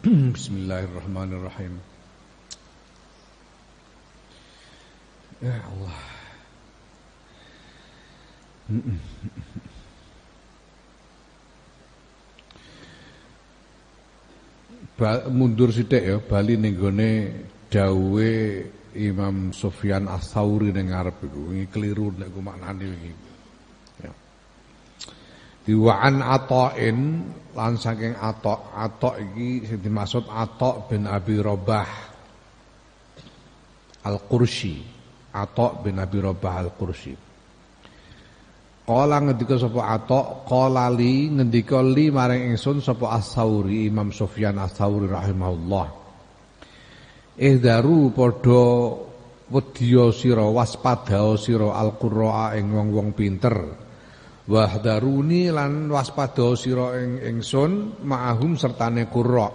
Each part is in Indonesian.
Bismillahirrahmanirrahim. Ya Allah. Mundur sithik ya, bali ning gone dawuhe Imam Sufyan Ats-Tsauri ning ngarep iku. Iki keliru nek ku maknane iki. Ya. Diwa'an Ata'in lan saking Ata' iki sing dimaksud Ata' bin Abi Rabah Al-Qursi. Ata' bin Abi Rabah Al-Qursi. Qala ngendika sapa Ata', qala li ngendika li maring ingsun sapa Ats-Tsauri, Imam Sufyan Ats-Tsauri rahimahullah. Ihdaru padha wedya sira waspada sira al-qurra ing wong-wong pinter. Wahdaruni lan waspada sira ing ingsun ma'ahum sertane qurra.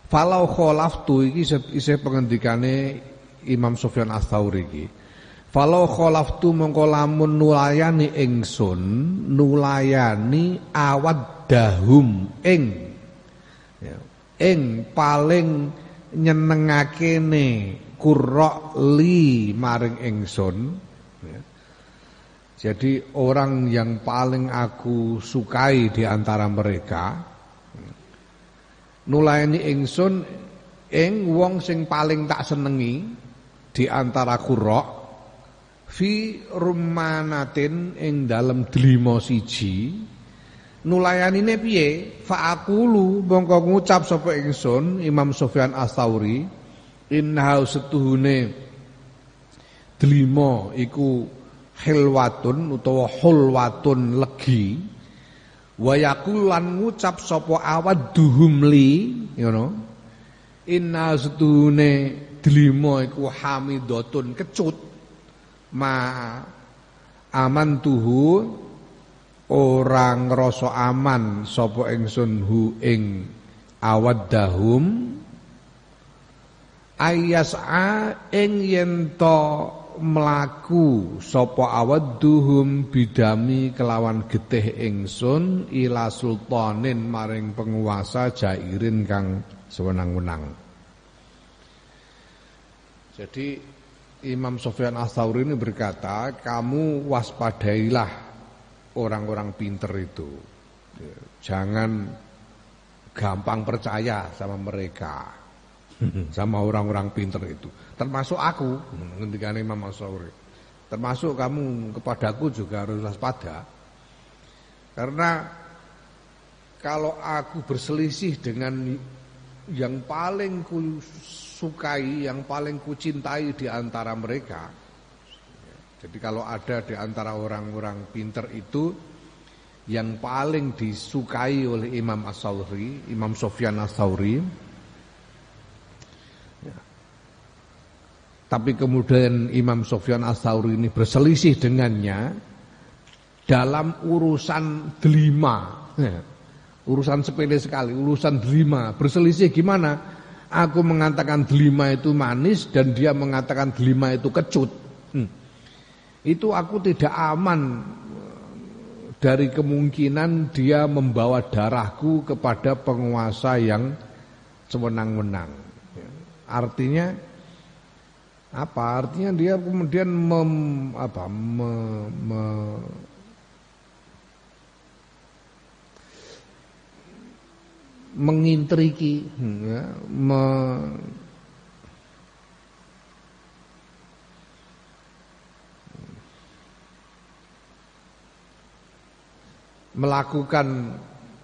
Falau khalaftu iki isih pengendikane Imam Sufyan Ats-Tsauri iki. Falau khalaftu mongko lamun nulayani ingsun nulayani awaddahum ing paling nyenengakene qurra li maring ingsun. Jadi orang yang paling aku sukai di antara mereka nulayani ingsun ing wong sing paling tak senengi di antara qurra fi rumanatin ing dalem delima siji. Nulayanine piye? Fa aqulu mongko ngucap sapa ingsun Imam Sufyan Ats-Tsauri inna setuhune delima iku khilwatun utawa hulwatun legi wa yaqul lan ngucap sapa awadduhum li ngono inna setuhune delima iku hamidatun kecut ma amantuhu orang ngrasa aman sapa ingsun hu ing awaddahum ayas'a ing yen to mlaku sapa awadduhum bidami kelawan getih ingsun ila sultanin maring penguasa jairin kang sewenang-wenang. Jadi Imam Sufyan Ats-Tsauri ini berkata, kamu waspadailah orang-orang pinter itu. Jangan gampang percaya sama mereka. Sama orang-orang pinter itu. Termasuk aku, ngendikane Imam Ats-Tsauri. Termasuk kamu kepadaku juga harus waspada. Karena kalau aku berselisih dengan yang paling ku sukai, yang paling ku cintai di antara mereka. Jadi kalau ada di antara orang-orang pinter itu yang paling disukai oleh Imam Ats-Tsauri, Imam Sufyan Ats-Tsauri, ya. Tapi kemudian Imam Sufyan Ats-Tsauri ini berselisih dengannya dalam urusan delima, ya. Urusan sepele sekali, urusan delima. Berselisih gimana? Aku mengatakan delima itu manis dan dia mengatakan delima itu kecut. Itu aku tidak aman dari kemungkinan dia membawa darahku kepada penguasa yang sewenang-wenang. Artinya apa? Artinya dia kemudian mengintrigi, ya, melakukan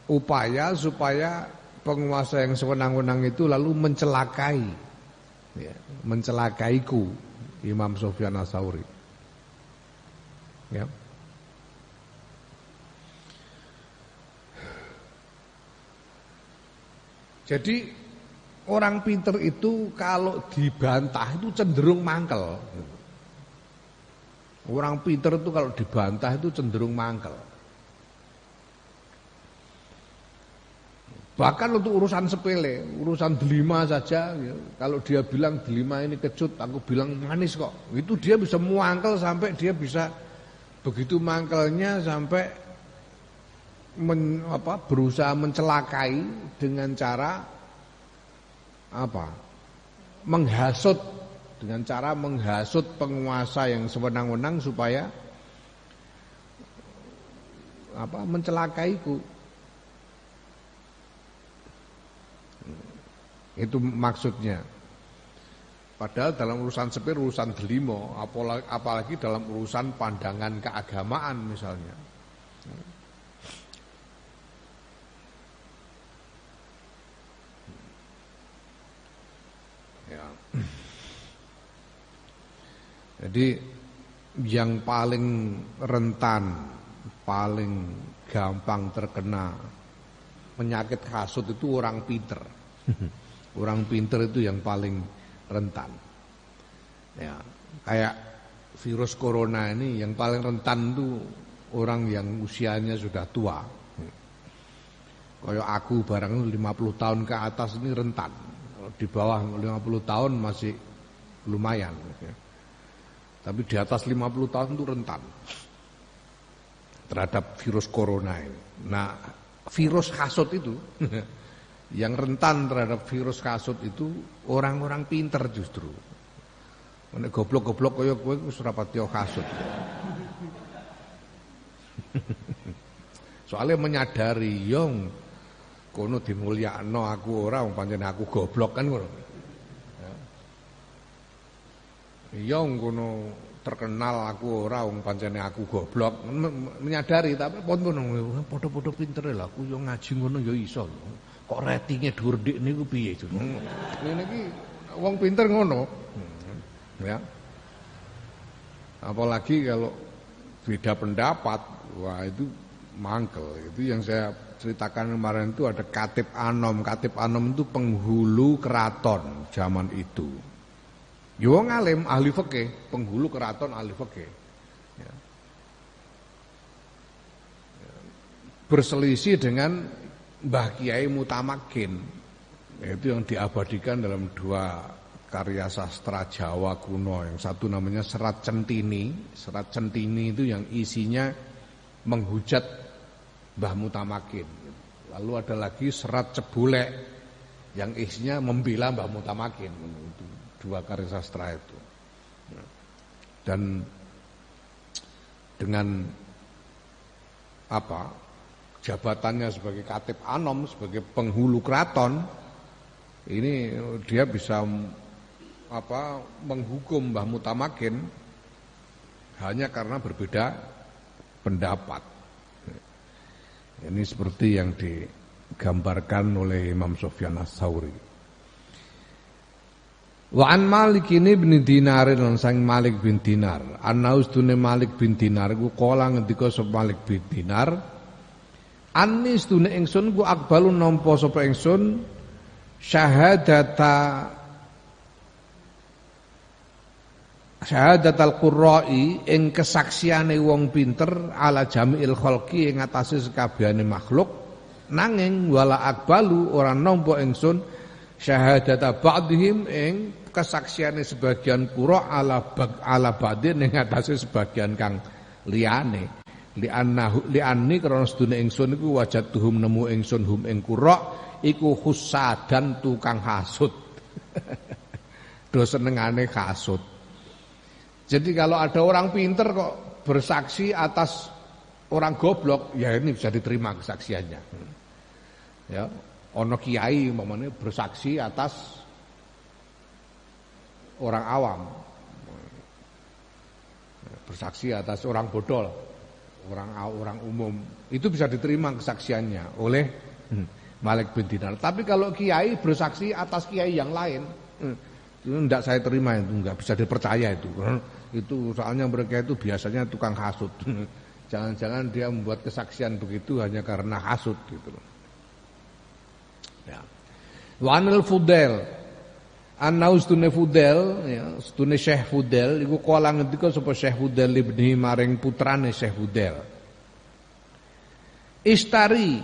upaya supaya penguasa yang sewenang-wenang itu lalu mencelakai, ya, mencelakaiku Imam Sufyan Ats-Tsauri. Ya. Jadi orang pinter itu kalau dibantah itu cenderung mangkel. Orang pinter itu kalau dibantah itu cenderung mangkel. Bahkan untuk urusan sepele, urusan delima saja, ya, kalau dia bilang delima ini kecut, aku bilang manis kok. Itu dia bisa muangkel sampai dia bisa begitu mangkelnya sampai berusaha mencelakai dengan cara menghasut, dengan cara menghasut penguasa yang sewenang-wenang supaya mencelakaiku. Itu maksudnya. Padahal dalam urusan sepir, urusan delimo, apalagi dalam urusan pandangan keagamaan misalnya. Ya. Jadi yang paling rentan, paling gampang terkena penyakit hasut itu orang pinter. Orang pinter itu yang paling rentan. Ya, kayak virus corona ini yang paling rentan itu orang yang usianya sudah tua. Kayak aku barang 50 tahun ke atas ini rentan. Di bawah 50 tahun masih lumayan. Tapi di atas 50 tahun itu rentan terhadap virus corona ini. Nah, virus hasut itu yang rentan terhadap virus hasut itu orang-orang pinter justru. Nek goblok-goblok kaya kowe wis ora pati hasut. Soalnya menyadari yong kono dimulyakno aku ora wong pancen aku goblok kan ngono. Yong kono terkenal aku ora wong pancene aku goblok, menyadari tapi pun padha-padha pintere lho aku yo ngaji ngono yo iso. Kok ratinge dhuwur dik niku piye to? Ngene iki wong pinter ngono. Ya. Apalagi kalau beda pendapat, wah itu mangkel. Itu yang saya ceritakan kemarin itu ada Katib Anom. Katib Anom itu penghulu keraton zaman itu. Ya wong alim ahli fikih, penghulu keraton ahli fikih. Ya. Berselisih dengan Mbah Kiai Mutamakin. Itu yang diabadikan dalam dua karya sastra Jawa kuno. Yang satu namanya Serat Centini. Serat Centini itu yang isinya menghujat Mbah Mutamakin. Lalu ada lagi Serat Cebulek yang isinya membela Mbah Mutamakin. Itu dua karya sastra itu. Dan dengan jabatannya sebagai Katib Anom, sebagai penghulu keraton, ini dia bisa menghukum Mbah Mutamakin hanya karena berbeda pendapat. Ini seperti yang digambarkan oleh Imam Sufyan Ats-Tsauri. Wa an Malik ini bin Dinar lan sang Malik bin Dinar. Anaustune Malik bin Dinar ku kala ngendika sapa Malik bin Dinar, Anis tune ingsun ku akbalu nampa sapa ingsun syahadatal qurra'i ing kesaksiane wong pinter ala jami'il khalqi ing atase sekabehane makhluk, nanging wala akbalu ora nampa ingsun syahadata ba'dihim ing kesaksiane sebagian qurra ala ba'din ing atase sebagian kang liyane. Li'anni karena sedune ingsun iku wajadtuhum nemu ingsun hum ing qurra iku husadan tukang hasud. Do senengane hasud. Jadi kalau ada orang pinter kok bersaksi atas orang goblok, ya ini bisa diterima kesaksiannya. Ya, ono kiai umpamane bersaksi atas orang awam. Bersaksi atas orang bodol. Orang umum itu bisa diterima kesaksiannya oleh Malik bin Dinar. Tapi kalau kiai bersaksi atas kiai yang lain, itu tidak saya terima, itu enggak bisa dipercaya itu. Itu soalnya mereka itu biasanya tukang hasud. Jangan-jangan dia membuat kesaksian begitu hanya karena hasud gitu loh. Ya. Wa anil Fudail Anaustune Fudel, ya, stune Syekh Fudel, iku kala ngendika sapa Syekh Fudel ibni maring putrane Syekh Fudel. Istari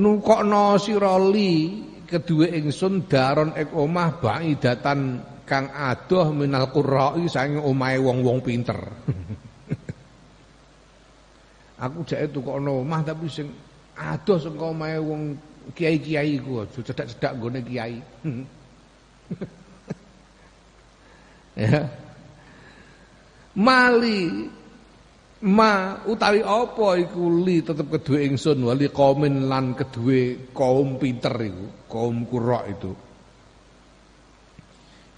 nukokno sira li kedue ingsun daron ek omah baidatan kang adoh minal qurra'i saking omahe wong-wong pinter. Aku jake tukokno omah tapi sing adoh saka omahe wong kiai-kiai ku aja cedak-cedak nggone kiai. Ya. Mali ma utawi apa iku li tetep kedue ingsun wali kaumin lan kedue kaum pinter iku, kaum qurra itu.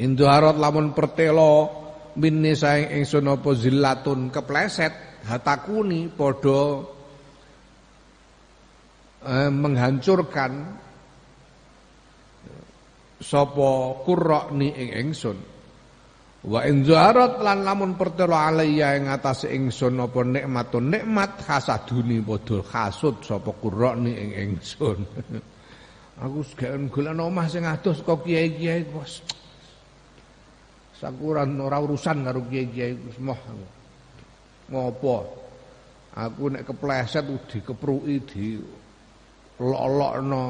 Indharat lamun pertelo minni saing ingsun apa zillatun kepleset hatakuni padha menghancurkan sapa qurra ni ing ingsun. Wa in zaharat lan lamun pertelo alayya ing atase ingsun apa nikmatun nikmat hasaduni padha hasud sapa qurra ni ing ingsun. Aku segeken golek omah sing adoh saka kiai-kiai bos. Sakuran ora urusan karo kiai-kiai wis moh. Ngopo? Aku nek kepleset dikepruki di lolokno.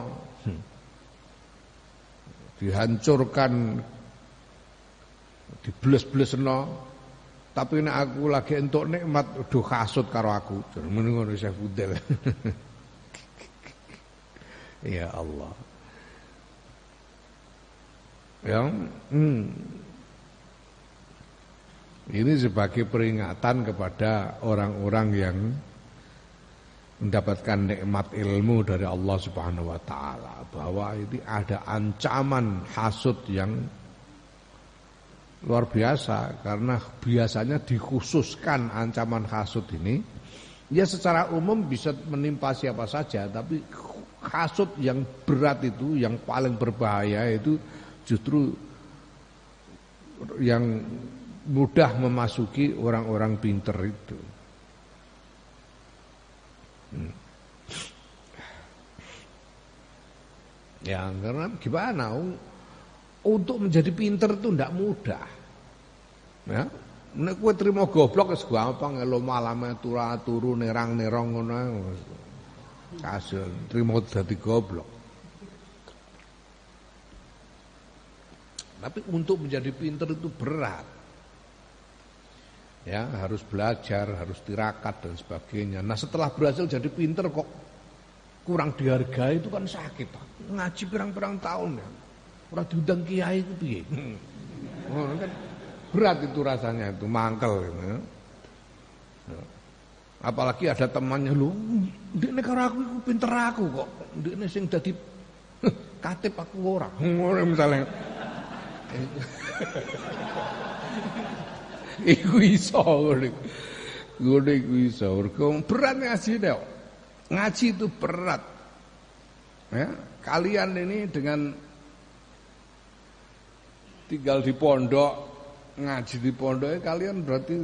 Dihancurkan dibles-blesno tapi nek aku lagi entuk nikmat do hasud karo aku. Jenenge ngono Syekh Fudel. Ya Allah. Ya, ini sebagai peringatan kepada orang-orang yang mendapatkan nikmat ilmu dari Allah Subhanahu wa taala bahwa ini ada ancaman hasud yang luar biasa karena biasanya dikhususkan ancaman hasud ini ya secara umum bisa menimpa siapa saja tapi hasud yang berat itu yang paling berbahaya itu justru yang mudah memasuki orang-orang pinter itu. Ya karena gimana untuk menjadi pinter itu tidak mudah. Ya, nek kowe trimo goblok wis gampang elo malame turu nerang-nerong ngono kasil trimo dadi goblok. Tapi untuk menjadi pinter itu berat. Ya, harus belajar, harus tirakat dan sebagainya. Nah, setelah berhasil jadi pinter kok kurang dihargai itu kan sakit. Ngaji pirang-pirang tahun ya. Ora diundang kiai itu piye? Oh, kan berat itu rasanya itu, mangkel gitu. Ya. Apalagi ada temannya lu, ndekne karo aku iku pinter aku kok. Ndekne sing dadi katib aku ora. Ngono misalnya. Iku iso ngono. Ngono iku iso. Berat ngaji kok. Ngaji itu berat. Ya, kalian ini dengan tinggal di pondok, ngaji di pondok, kalian berarti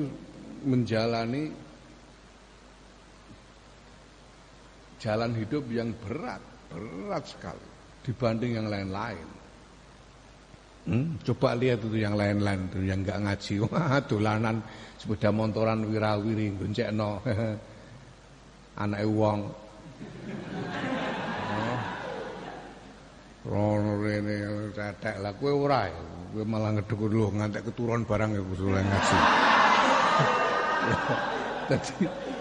menjalani jalan hidup yang berat sekali dibanding yang lain-lain. Coba lihat itu yang lain-lain itu yang enggak ngaji, wah dolanan sepeda motoran wirawiri goncekno anake wong. Rono rene cetek lah kowe ora ya. Kowe malah ngedhek lho ngantek keturun barang ya usul ngaji. Jadi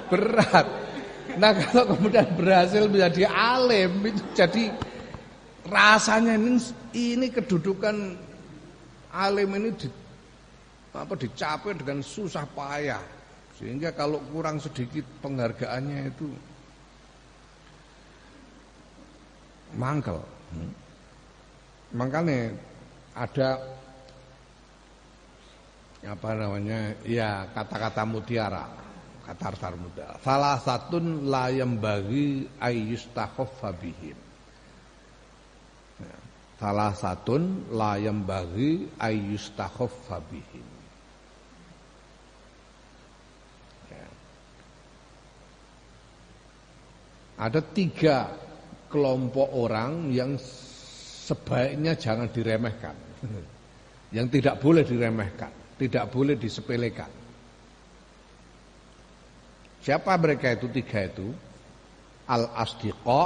berat. Nah kalau kemudian berhasil menjadi alim itu jadi rasanya ini kedudukan alim ini dicapai dengan susah payah sehingga kalau kurang sedikit penghargaannya itu mangkel. Makanya ada apa namanya ya kata-kata mutiara, kata sarmuda. Salah satun la yambaghi ayyustakhaffa bihim. Salah satun la yambaghi ayyustakhaffa bihim. Ya. Ada 3 kelompok orang yang sebaiknya jangan diremehkan. Yang tidak boleh diremehkan, tidak boleh disepelekan. Siapa mereka itu 3 itu? Al-asdiqa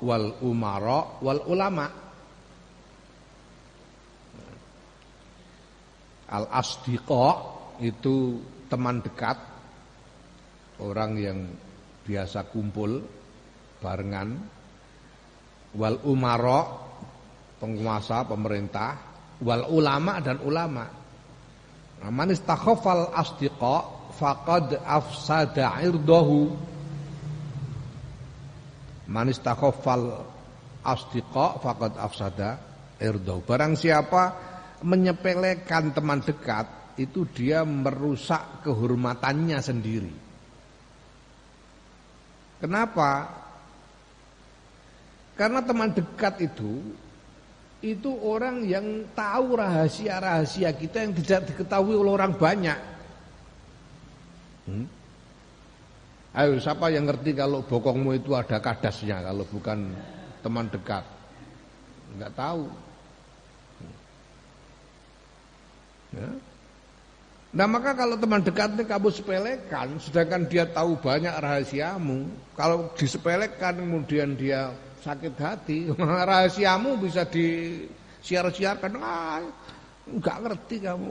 wal umara wal ulama. Al-asdiqa itu teman dekat, orang yang biasa kumpul barengan, wal umara penguasa pemerintah, wal ulama dan ulama. Nah, man istakhafal asdiqa faqad afsada irdahu. Man istakhafal asdiqa faqad afsada irdahu. Barang siapa menyepelekan teman dekat, itu dia merusak kehormatannya sendiri. Kenapa? Karena teman dekat itu orang yang tahu rahasia-rahasia kita yang tidak diketahui oleh orang banyak. Ayo, siapa yang ngerti kalau bokongmu itu ada kadasnya kalau bukan teman dekat? Enggak tahu. Ya. Nah, maka kalau teman dekatnya kamu sepelekan, sedangkan dia tahu banyak rahasiamu, kalau disepelekan kemudian dia sakit hati, rahasiamu bisa disiar-siarkan. Enggak ngerti kamu.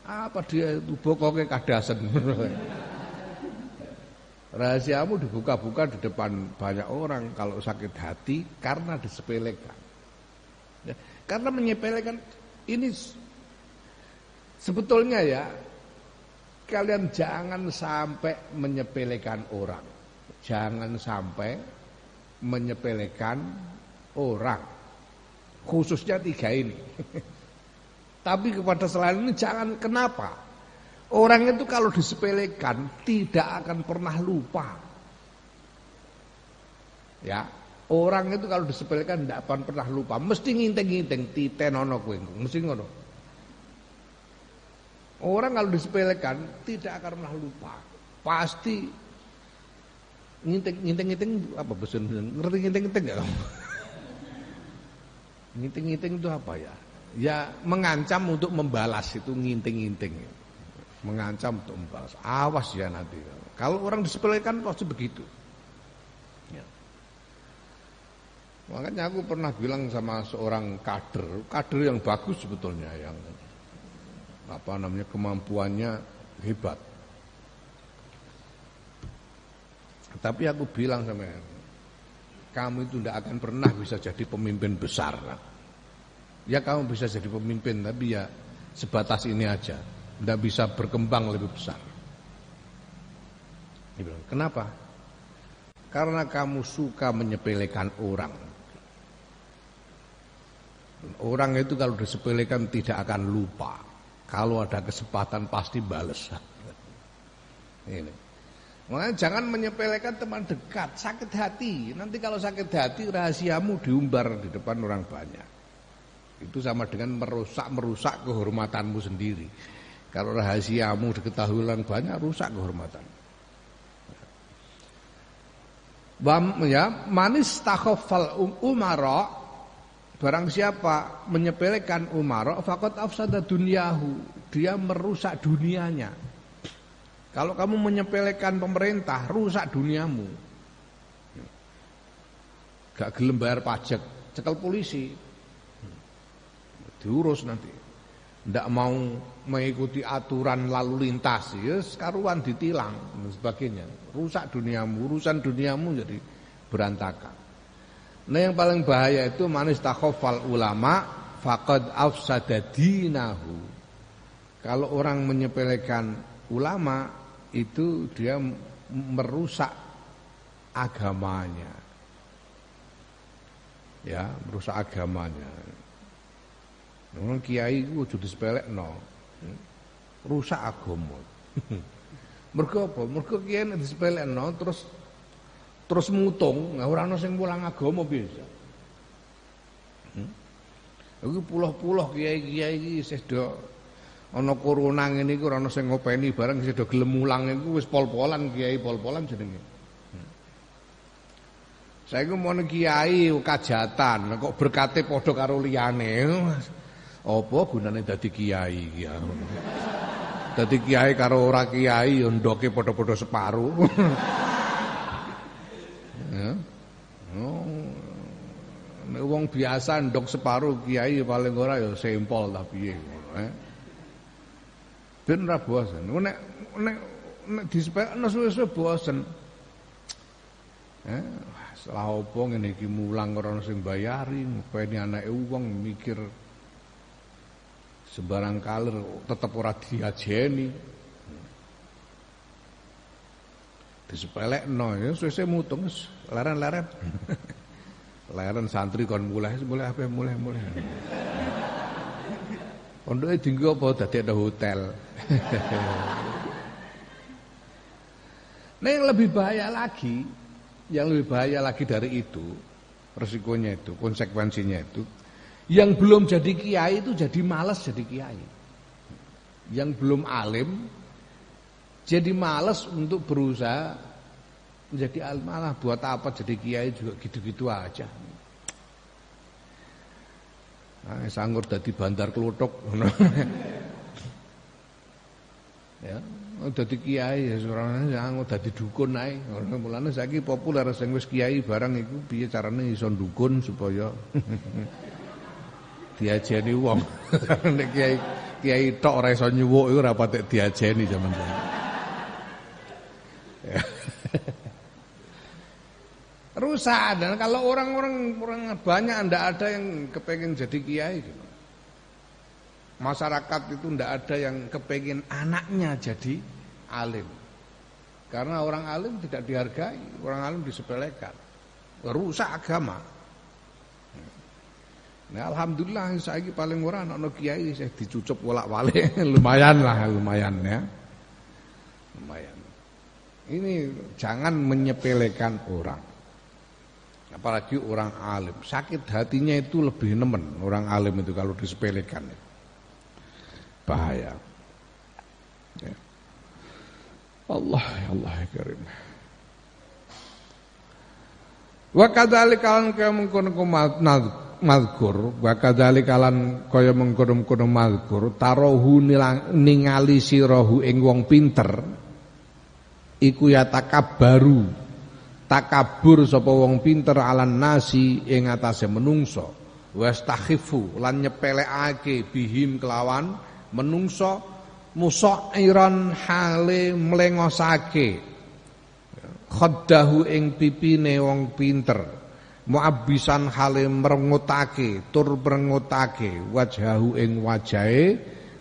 Apa dia itu bokongnya kadasen. Rahasiamu dibuka-buka di depan banyak orang kalau sakit hati karena disepelekan. Ya, karena menyepelekan ini sebetulnya ya, kalian jangan sampai menyepelekan orang. Jangan sampai menyepelekan orang. Khususnya 3 ini. Tapi kepada selain ini jangan. Kenapa? Orang itu kalau disepelekan tidak akan pernah lupa. Ya, orang itu kalau disepelekan tidak akan pernah lupa. Mesti nginting-nginting titenono kowe, mesti ngono. Orang kalau disepelekan tidak akan pernah lupa. Pasti nginting-nginting apa bahasa Indonesia? Ngerti nginting-nginting enggak kamu? Nginting-nginting itu apa ya? Ya mengancam untuk membalas, itu nginting-nginting. Mengancam untuk membalas. Awas ya nanti. Kalau orang disepelekan pasti begitu. Ya. Makanya aku pernah bilang sama seorang kader yang bagus sebetulnya, yang kemampuannya hebat. Tapi aku bilang sama kamu itu tidak akan pernah bisa jadi pemimpin besar. Ya kamu bisa jadi pemimpin, tapi ya sebatas ini aja, tidak bisa berkembang lebih besar. Dia bilang, kenapa? Karena kamu suka menyepelekan orang. Orang itu kalau disepelekan tidak akan lupa. Kalau ada kesempatan pasti bales. Ini. Makanya jangan menyepelekan teman dekat, sakit hati. Nanti kalau sakit hati rahasiamu diumbar di depan orang banyak. Itu sama dengan merusak kehormatanmu sendiri. Kalau rahasiamu diketahui orang banyak, rusak kehormatan. Ya, manis takhafal umara, barang siapa menyepelekan umara, faqad afsada dunyahu, dia merusak dunianya. Kalau kamu menyepelekan pemerintah, rusak duniamu. Gak gelem bayar pajak, cekel polisi. Diurus nanti. Ndak mau mengikuti aturan lalu lintas, ya sekaruan ditilang dan sebagainya. Rusak duniamu, urusan duniamu jadi berantakan. Nah, yang paling bahaya itu manis takhafal ulama faqad afsada dinahu. Kalau orang menyepelekan ulama itu dia merusak agamanya. Ya, merusak agamanya. Orang kiai itu aja disepelekno. Rusak agama. Mergo apa? Mergo kiai nek disepelekno terus mutung, ora ana sing mulang agama biasa. Iku puluh-puluh kiai-kiai iki isih do ana corona ngene iku ora ana sing ngopeni bareng isih do gelem mulang iku wis pol-polan, kiai pol-polan jenenge. Saiki mon kiai kajatan kok berkate padha karo liyane. Apa gunane dadi kiai ya. Dadi kiai karo ora kiai ya ndoke padha-padha separo. Ya. Nek wong biasa ndok separo, kiai paling ora ya sempol ta piye ngono ben ora bosen. Nek disepekno suwe-suwe bosen. Setelah apa ngene iki mulang ora ono sing bayari, ngopeni anake wong mikir sembarang kaler tetep ora diajeni. Disepelekno ya sesuk mutung wis leren-leren. Leren santri kon mulai apa mulai. Pondoke dienggo apa dadi ada hotel. Nah yang lebih bahaya lagi dari itu, resikonya itu, konsekuensinya itu, yang belum jadi kiai itu jadi malas jadi kiai. Yang belum alim jadi malas untuk berusaha menjadi alim. Malah buat apa jadi kiai juga gitu-gitu aja. Nah, sanggur dadi bandar kluthuk ngono. Ya, dadi kiai ya surane sanggur dadi dukun ae. Mulane saiki populer sing wis kiai barang iku piye carane iso dukun supaya diajeni wong. Nek kiai tok ora iso nyuwuk iku ora patek diajeni jaman saiki. Ya. Rusak. Dan kalau orang banyak ndak ada yang kepengen jadi kiai gitu. Masyarakat itu ndak ada yang kepengen anaknya jadi alim. Karena orang alim tidak dihargai, orang alim disepelekan. Rusak agama. Nah, alhamdulillah saiki paling ora ana kiai sing dicucup wolak-walik lumayan ya. Lumayan. Ini jangan menyepelekan orang. Apalagi orang alim. Sakit hatinya itu lebih nemen orang alim itu kalau disepelekan. Bahaya. Ya. Allah ya karim. Wa kadzalika kaya mengkono mazkur, wa kadzalika kaya mengkono mazkur, tarahu ningali sirahu ing wong pinter. Iku ya takabbaru, takabur sapa wong pinter alan nasi ing atase menungso, wastakhifu lan nyepelekake bihim kelawan menungso, musairan hale mlengosake khaddahu ing pipine wong pinter, muabbisan hale merengutake tur merengutake wajahu ing wajahe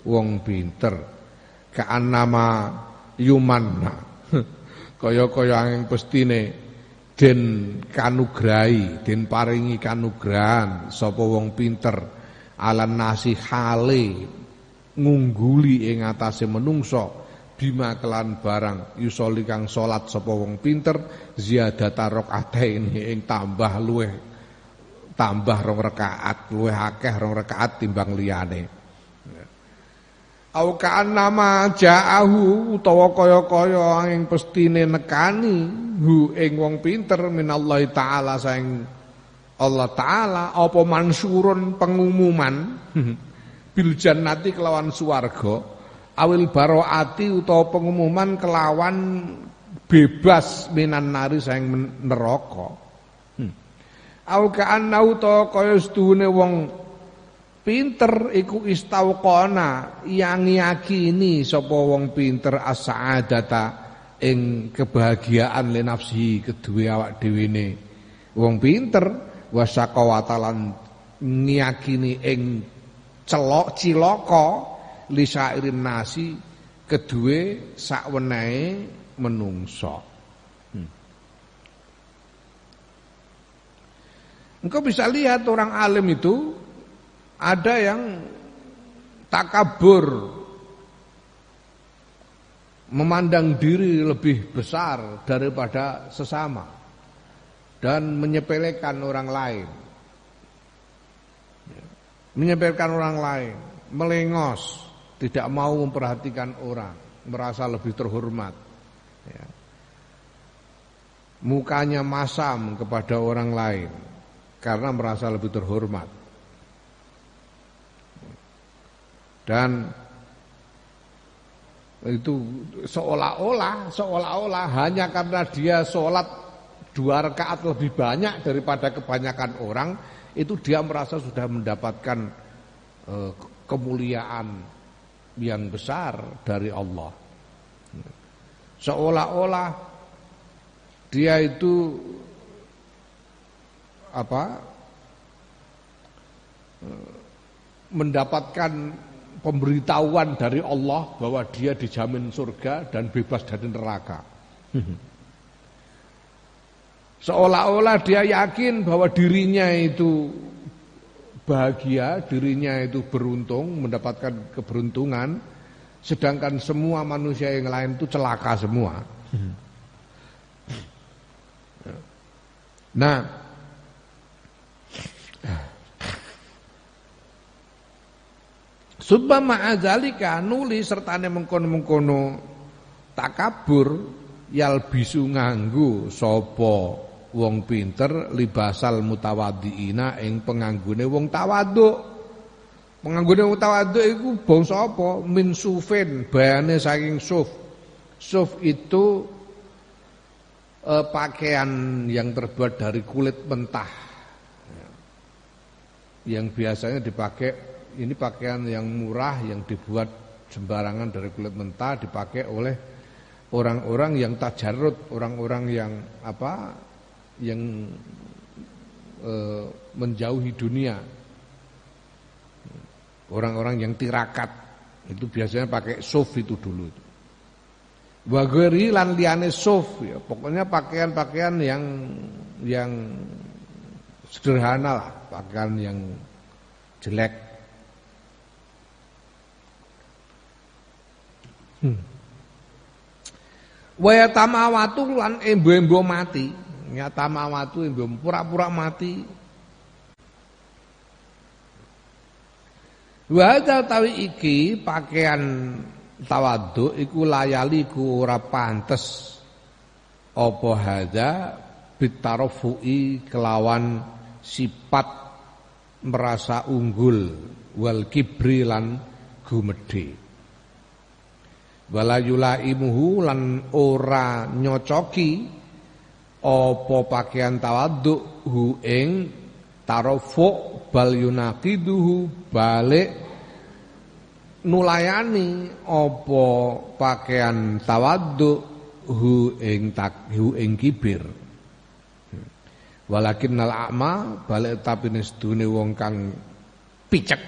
wong pinter, ka'annama yumanna kaya-kaya angin pestine den kanugrahi, den paringi kanugrahan sapa wong pinter alan nasi hale ngungguli ing atase menungso bima kelan barang yusoli kang salat sapa wong pinter ziyadata rakaataini ing tambah rong rakaat luweh akeh rong rakaat timbang liyane. Au ka'annama ja'ahu utawa kaya-kaya ing pestine nekani hu ing wong pinter minallahi taala saing Allah taala apa mansurun pengumuman bil jannati kelawan swarga awil baroati utawa pengumuman kelawan bebas minan nari saing neraka. Au ka'annahu utawa kaya sedune wong pinter iku istauqana yang yakini sapa wong pinter as-sa'adata ing kebahagiaan li nafsi kedue awak dhewene wong pinter wasaqawatalan ngiyakini ing cilaka li sairin nasi kedue sakwenehe menungso. Engkau bisa lihat orang alim itu ada yang takabur, memandang diri lebih besar daripada sesama dan menyepelekan orang lain. Menyepelekan orang lain, melengos, tidak mau memperhatikan orang, merasa lebih terhormat. Mukanya masam kepada orang lain karena merasa lebih terhormat. Dan itu seolah-olah hanya karena dia sholat 2 rakaat lebih banyak daripada kebanyakan orang, itu dia merasa sudah mendapatkan kemuliaan yang besar dari Allah. Seolah-olah dia itu mendapatkan pemberitahuan dari Allah bahwa dia dijamin surga dan bebas dari neraka. Seolah-olah dia yakin bahwa dirinya itu bahagia, dirinya itu beruntung, mendapatkan keberuntungan, sedangkan semua manusia yang lain itu celaka semua. Nah, subha ma'adzalika nuli sertane mengkono-mengkono takabur yal bisu nganggo sapa wong pinter libasal mutawaddiina ing penganggone wong tawaduk. Penganggone wong tawaduk iku bangsa apa? Min sufin, bayane saking suf. Suf itu pakaian yang terbuat dari kulit mentah. Yang biasanya dipakai, ini pakaian yang murah yang dibuat sembarangan dari kulit mentah, dipakai oleh orang-orang yang tajarrud, orang-orang yang menjauhi dunia, orang-orang yang tirakat itu biasanya pakai suf itu dulu. Wageri lan liyane suf, ya, pokoknya pakaian-pakaian yang sederhana lah, pakaian yang jelek. Wa tamawatu lan embo-embo mati. Nyata mawatu embo pura-pura mati. Wa tawi iki pakaian tawadhu iku layali ku ora pantes apa hadza bitarafu'i kelawan sifat merasa unggul wal kibri lan gumedhe. Wala yulaimuhu lan ora nyocoki apa pakaian tawadhu hu ing tarafu bal yunaqiduhu balik nulayani apa pakaian tawadhu hu ing kibir. Walakinnal a'ma balik tapi sedune wong kang picek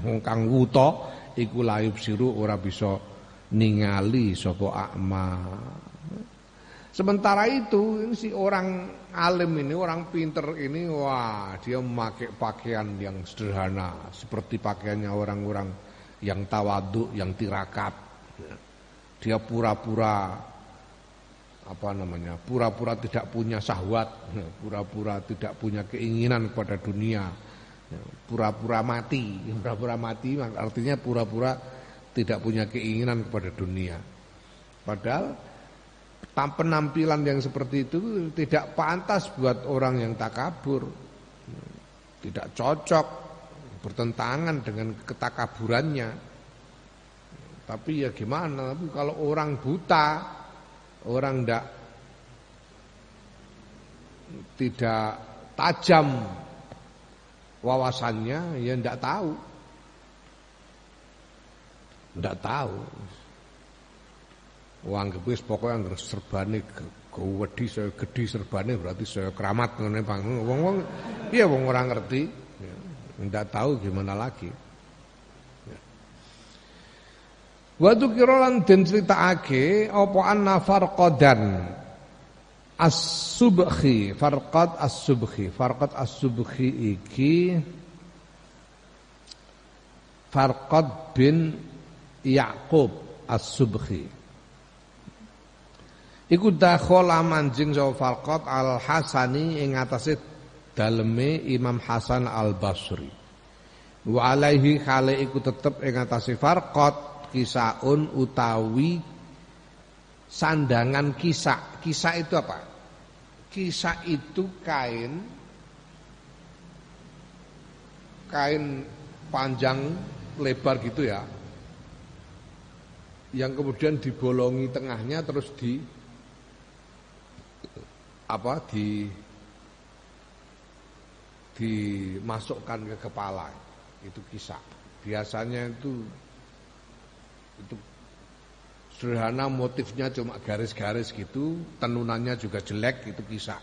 wong kang wuta iku layub siru ora bisa ningali sapa a'ma. Sementara itu ini si orang alim ini, orang pinter ini, wah dia memakai pakaian yang sederhana seperti pakaiannya orang-orang yang tawadhu, yang tirakat. Dia pura-pura pura-pura tidak punya syahwat, pura-pura tidak punya keinginan kepada dunia, pura-pura mati. Pura-pura mati artinya pura-pura tidak punya keinginan kepada dunia. Padahal penampilan yang seperti itu tidak pantas buat orang yang takabur, tidak cocok, bertentangan dengan ketakaburannya. Tapi ya gimana? Tapi kalau orang buta, orang tidak tajam wawasannya, ya tidak tahu. Tidak tahu. Wong wis pokoke anggere serbane wedi saya gedhi serbane berarti saya keramat ngene pang. Wong iya wong ora ngerti, ndak tahu gimana lagi. Wa dzikra lan den critakake apa anna farqadan as-subhi, farqad as-subhi iki Farqad bin Yaqub as-Subhi. Iku dakhala manjing sapa Farqad al-Hasani ing atase daleme Imam Hasan al-Basri. Wa alaihi khale iku tetep ing atase Farqad kisaun utawi sandangan kisak. Kisak itu apa? Kisak itu kain panjang lebar gitu ya. Yang kemudian dibolongi tengahnya terus dimasukkan ke kepala. Itu kisak. Biasanya itu sederhana, motifnya cuma garis-garis gitu, tenunannya juga jelek, itu kisak.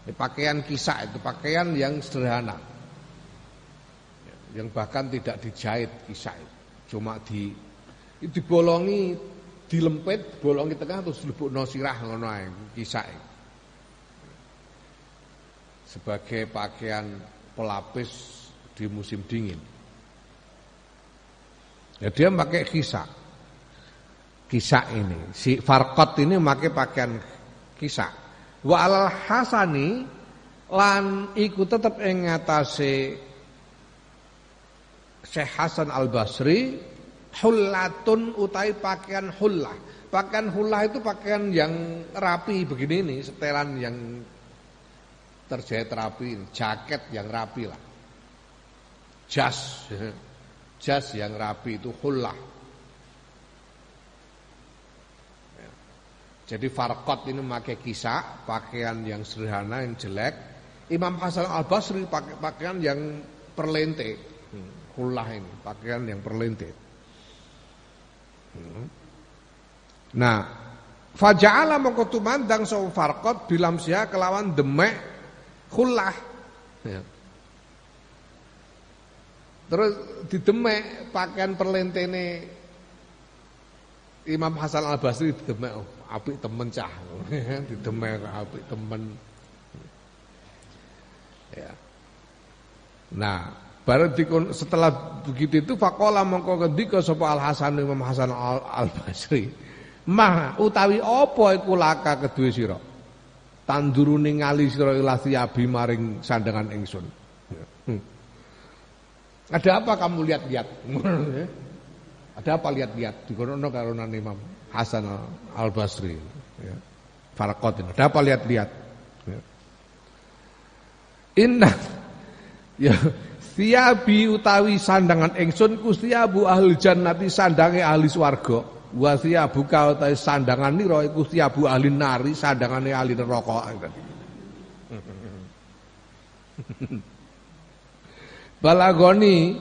Pakaian kisah itu pakaian yang sederhana, yang bahkan tidak dijahit kisah itu. Cuma dibolongi, dilempit, bolongi tengah terus dilebokno sirah ngono ae kisah. Sebagai pakaian pelapis di musim dingin. Ya dia pakai kisah. Kisah ini, si Farqat ini pakai pakaian kisah. Wa alal Hasani lan iku tetep ing ngatasé Syekh Hasan Al-Basri hullatun utai pakaian hullah. Pakaian hullah itu pakaian yang rapi begini nih, setelan yang terjahit rapi, jaket yang rapi lah. Jas yang rapi itu hullah. Jadi Farqat ini memakai kisah, pakaian yang sederhana, yang jelek. Imam Hasan Al-Basri pakai pakaian yang perlente. Hullah ini, pakaian yang perlente. Nah, faja'ala mongko tumandang sapa Farqat bilamsiha kelawan demek hullah. Ya. Terus didemek pakaian perlentene Imam Hasan Al-Basri didemek apik temen cah. Didemek apik temen. Ya. Nah, baru setelah begitu itu faqala mongko ngendika sapa Al-Hasan Imam Hasan Al-Basri, "Mah utawi apa iku laka kedue sira? Tandurune ngali sira ilasiabi maring sandangan ingsun." Ada apa kamu lihat-lihat? Ada apa lihat-lihat? Dikono karonan Imam Hasan Al-Basri, ya. Farqat ini. Ada apa lihat-lihat? Ya. Inna ya siabi utawi sandangan ingsun ku siabu ahli jannati sandange ahli swarga. Wa siabu ka utawi sandangan nira iku siabu ahli nari sandangane ahli neraka. Balagoni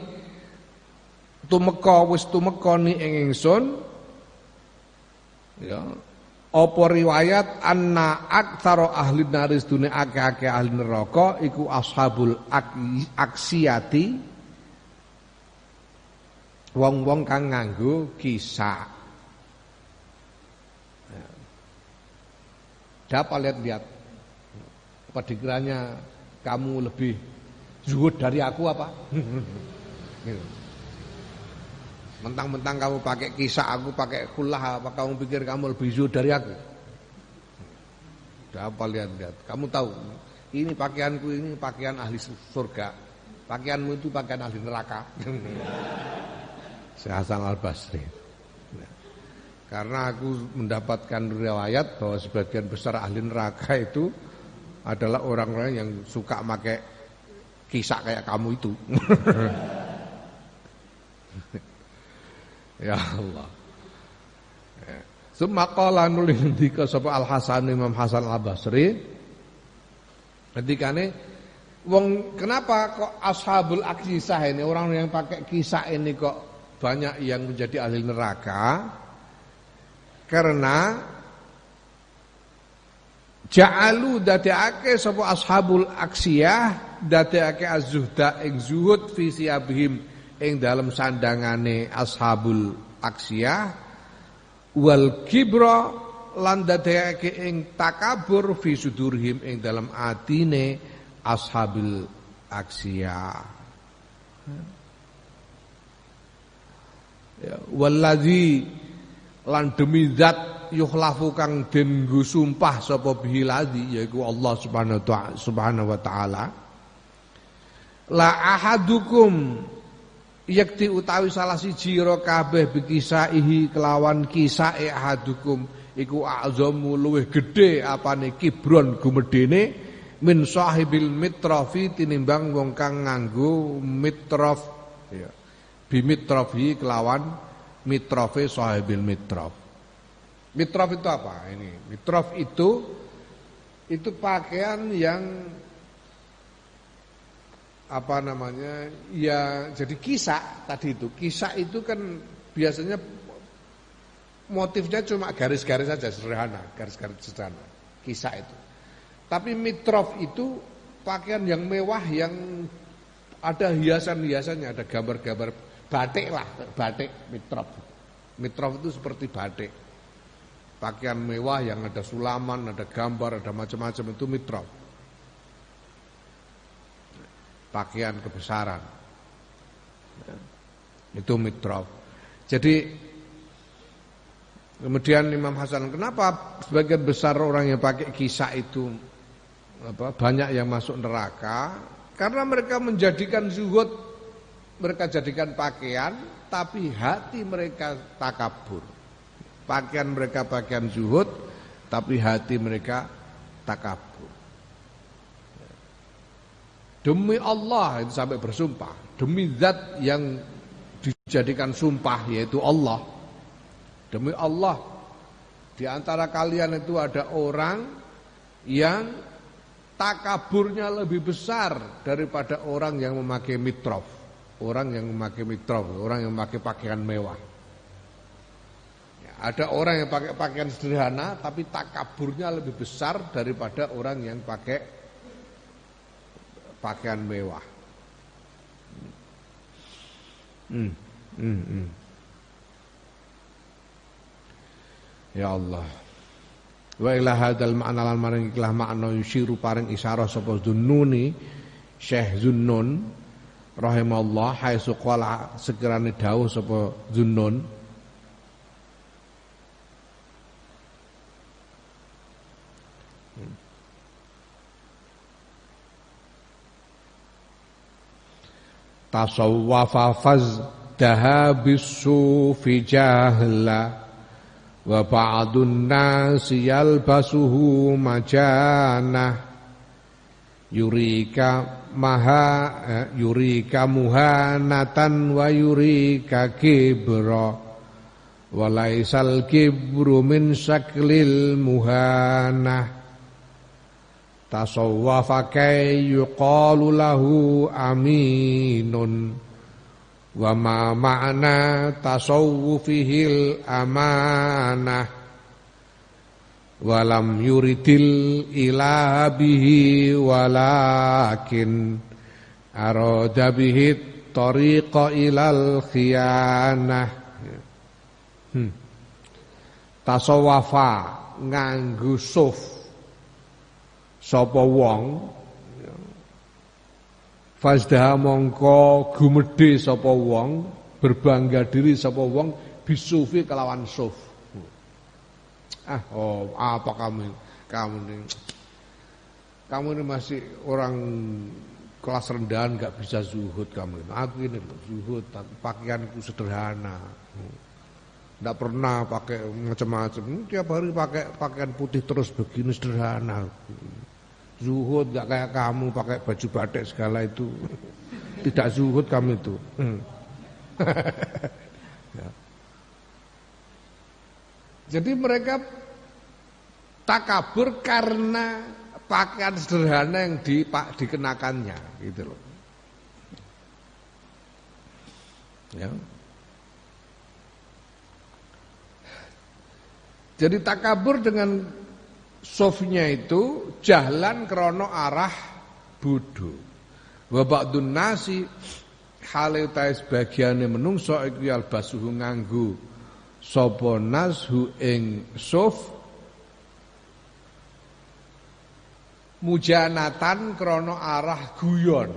wis tumeka ni ing ingsun ya apa riwayat anna aktsara ahli naris dunya akeh-akeh ahli neraka iku ashabul aksiyati wong-wong kang nganggo kisah. Ya. Dapat lihat-lihat apa dikiranya kamu lebih zuhud dari aku apa? Mentang-mentang kamu pakai kisah, aku pakai khullah, apa kamu pikir kamu lebih zuhud dari aku? Udah apa lihat-lihat. Kamu tahu, ini pakaianku ini pakaian ahli surga. Pakaianmu itu pakaian ahli neraka. Syekh Hasan Al-Basri. Karena aku mendapatkan riwayat bahwa sebagian besar ahli neraka itu adalah orang-orang yang suka pakai kisah kayak kamu itu. Ya Allah. Summa qala nuli ngendika sapa Al-Hasan Imam Hasan Al-Basri. Ketikane wong kenapa kok ashabul aksisah ini orang yang pakai kisah ini kok banyak yang menjadi ahli neraka? Karena ja'alu dadekake sapa ashabul aksiyah dadekake az-zuhda ing zuhud fi siyabihim ing dalam sandangane ashabul aksiyah wal kibra lan dadekake ing takabur fi sudurhim ing dalam atine ashabil aksiyah. Ya, wallazi lan demi zat yukhlafu kang den nggo sumpah sapa bihi ladzi yaiku Allah Subhanahu wa taala. La ahadukum yakti utawi salah siji ira kabeh bikisaihi kelawan kisae ahadukum iku azamu luwih gedhe apane kibron gumedene min sahibil mitrafi tinimbang wong kang nganggo mitraf ya bimitrafi kelawan mitrafe sahibil mitraf. Mitraf itu apa? Ini mitraf itu pakaian yang apa namanya ya jadi kisah tadi itu. Kisah itu kan biasanya motifnya cuma garis-garis saja sederhana, garis-garis sederhana. Kisah itu. Tapi mitrof itu pakaian yang mewah yang ada hiasan-hiasannya, ada gambar-gambar batik lah, batik mitrof. Mitrof itu seperti batik. Pakaian mewah yang ada sulaman, ada gambar, ada macam-macam, itu mitrof. Pakaian kebesaran. Itu mitrof. Jadi kemudian Imam Hasan, kenapa sebagian besar orang yang pakai kisah itu banyak yang masuk neraka? Karena mereka menjadikan zuhud, mereka jadikan pakaian, tapi hati mereka takabur. Pakaian mereka pakaian zuhud, tapi hati mereka takabur. Demi Allah, itu sampai bersumpah, demi zat yang dijadikan sumpah, yaitu Allah. Demi Allah, di antara kalian itu ada orang yang takaburnya lebih besar daripada orang yang memakai mitrof. Orang yang memakai mitrof, orang yang memakai pakaian mewah. Ya, ada orang yang pakai pakaian sederhana, tapi takaburnya lebih besar daripada orang yang pakai pakaian mewah. Ya Allah. Wa ila hadzal ma'na lan maring ikhlas makna yusyiru paring isyarah sapa Zunnuni Syekh Zunnun rahimallah haitsu qala sekirane dawuh sapa Zunnun tasawwafa fazdaha bisufi jahla wa ba'dun nasi yalbasuhu majanah yurika muhanatan wa yurika kibra wa laisal kibru min syaklil muhanah tasawwafa kay yuqalu lahu aminun wa ma ma'na tasawwufihil amanah walam yuridil ilaha bihi walakin arada bihi tariqa ilal khiyanah. Tasawwafa nganggo suf sapa wong fazdah mongko gumedhe sapa wong, berbangga diri sapa wong bisufi kelawan suf. Apa kamu ini masih orang kelas rendahan enggak bisa zuhud kamu. Aku ini zuhud, pakaianku sederhana. Enggak pernah pakai macam-macam. Tiap hari pakai pakaian putih terus begini sederhana. Zuhud gak kayak kamu pakai baju batik segala itu. Tidak zuhud kamu itu. Ya. Jadi mereka takabur karena pakaian sederhana yang dikenakannya gitu loh. Ya. Jadi takabur dengan sofnya itu jahlan krono arah bodho. Wa ba'dun nasi hale ta sebagiane menungso iku albasuhu nganggo sapa nashu ing sof mujanatan krono arah guyon.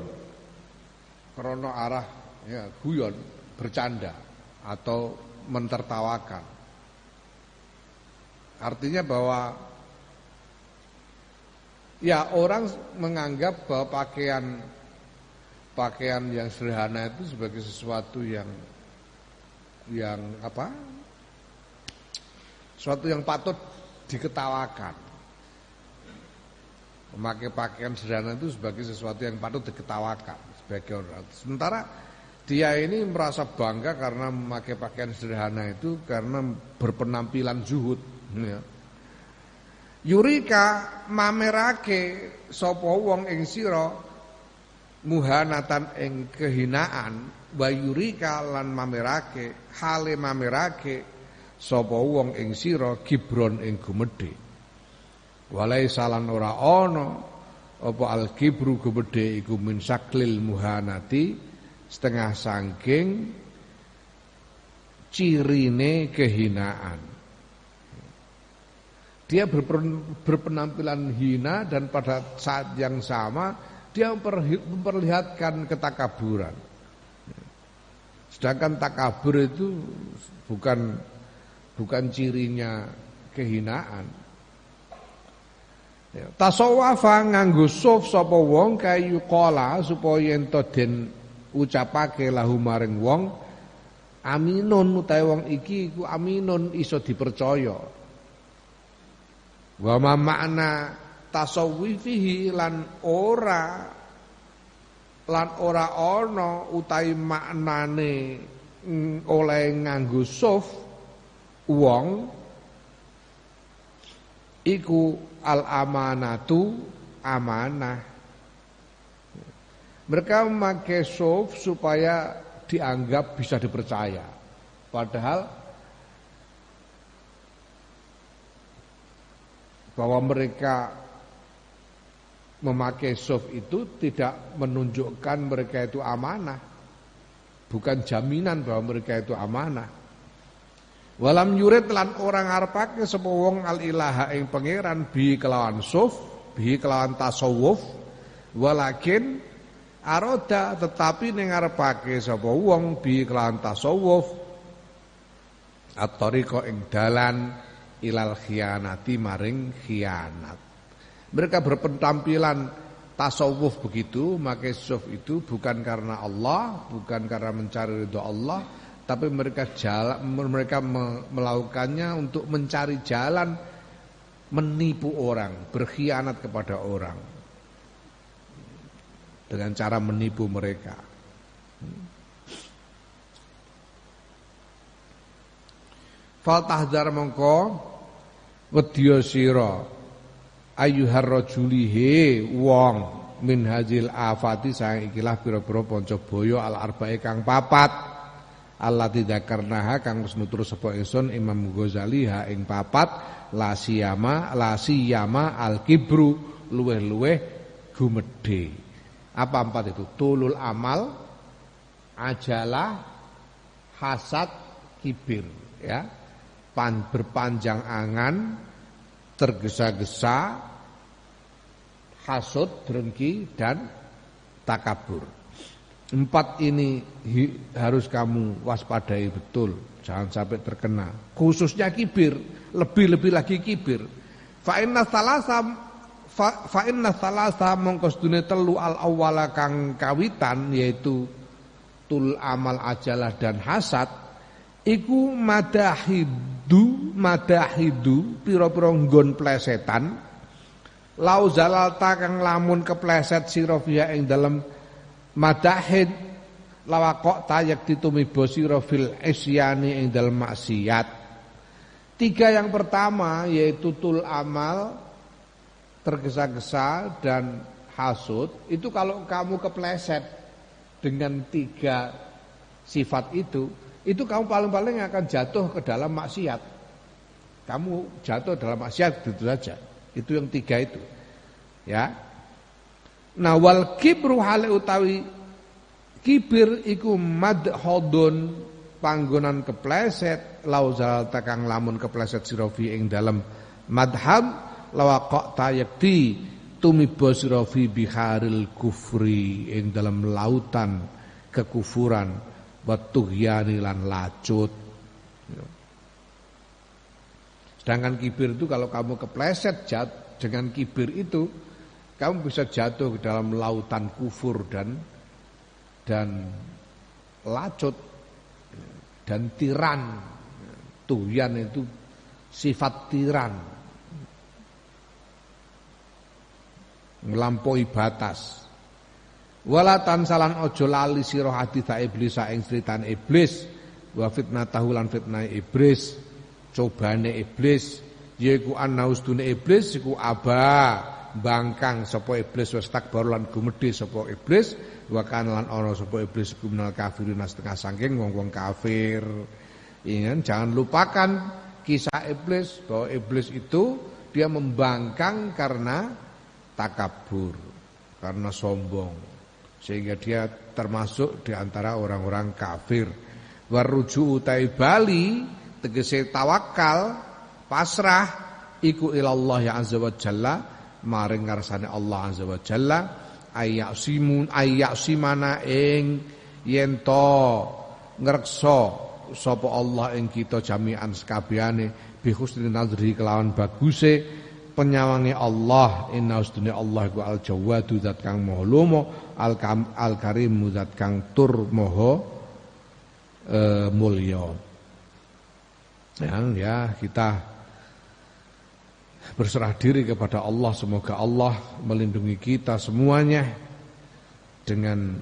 Krono arah ya guyon, bercanda atau mentertawakan. Artinya bahwa ya orang menganggap bahwa pakaian yang sederhana itu sebagai sesuatu yang apa? Sesuatu yang patut diketawakan. Memakai pakaian sederhana itu sebagai sesuatu yang patut diketawakan sebagai orang. Sementara dia ini merasa bangga karena memakai pakaian sederhana itu karena berpenampilan zuhud. Ya. Yurika mamerake sapa wong ing sira muhanatan ing kehinaan wa yurika lan mamerake hale mamerake sapa wong ing sira gibron ing gumedhe Walaisa lan ora ana apa al-kibru gebedhe iku min saklil muhanati setengah saking cirine kehinaan. Dia berpenampilan hina dan pada saat yang sama dia memperlihatkan ketakaburan. Sedangkan takabur itu bukan cirinya kehinaan. Tasawwafa nganggo suf sapa wong kayu qala supaya ento den ucapake lahu maring wong aminun utahe wong iki iku aminun iso dipercaya. Wa ma makna tasawwifihi lan ora ana utahe maknane oleh nganggo suf wong iku al-amanatu amanah. Mereka memakai suf supaya dianggap bisa dipercaya. Padahal bahwa mereka memakai suf itu tidak menunjukkan mereka itu amanah. Bukan jaminan bahwa mereka itu amanah. Walam yurid lan orang arepake sapa wong al ilaha ing pangeran bi kelawan suf, bi kelawan tasawuf, walakin aroda tetapi ning arepake sapa wong bi kelawan tasawuf at-tariqa ing dalan ilal khianati maring khianat. Mereka berpenampilan tasawuf begitu, maka suf itu bukan karena Allah, bukan karena mencari ridho Allah, tapi mereka melakukannya untuk mencari jalan menipu orang, berkhianat kepada orang dengan cara menipu mereka. Fal tahdhar mongko wedya sira ayyuhar rajulihe wong min hazil afati sang ikilah pira-pira panca baya al arbae kang papat. Allah tidak karena kang wis nutur sapa ingsun Imam Ghazali ha ing papat la siyama al kibru luweh-luweh gumedhe. Apa empat itu? Tulul amal, ajalah, hasad, kibir, ya. Berpanjang angan, tergesa-gesa, hasud, dengki dan takabur. Empat ini harus kamu waspadai betul, jangan sampai terkena. Khususnya kibir, lebih-lebih lagi kibir. Fa inna salasa mongko sedune telu al awwala kang kawitan yaitu tul amal ajalah dan hasad iku madahidu pira-pira nggon plesetan lau zalalta kang lamun kepleset sira fiha ing dalem madahid lawakok tayak ditumiba sira fil isyani ing dalem maksiat. Tiga yang pertama yaitu tul amal, tergesa-gesa dan hasud, itu kalau kamu kepleset dengan tiga sifat itu kamu paling-paling akan jatuh ke dalam maksiat. Kamu jatuh dalam maksiat gitu saja. Itu yang tiga itu. Ya. Nah wal kibru hale utawi kibir iku madhodun panggonan kepleset lauzal takang lamun kepleset sira fi ing dalem madhab lawaqta tayakti tumiba sira fi biharil kufri ing dalem lautan kekufuran wa tughyani lan lacut. Sedangkan kibir itu kalau kamu kepleset dengan kibir itu kamu bisa jatuh ke dalam lautan kufur dan lacut dan tiran. Tughyan itu sifat tiran, melampaui batas. Wala tansalan ojo lali sira haditha iblis ing critane iblis wa fitnatahu lan fitnah iblis, cobane iblis yaiku annaustune iblis iku aba bangkang sapa iblis wis takbar lan gumedhe sapa iblis wa kana lan ana sapa iblis kuminal kafirin setengah saking wong-wong kafir. Jangan lupakan kisah iblis bahwa iblis itu Dia membangkang karena takabur, karena sombong, sehingga dia termasuk di antara orang-orang kafir. Waruju utai bali tegese tawakal, pasrah iku ilallah ya azza wa jalla, maring ngarsane Allah azza wa jalla, ayyasimana ing yen to ngreksa sapa Allah ing kita jami'an sekabehane bi husni nazri kelawan baguse penyawange Allah. Inna ustune Allah iku al jawadu zat kang maha lomo, al karim zat kang tur maha mulya. Ya kita berserah diri kepada Allah, semoga Allah melindungi kita semuanya dengan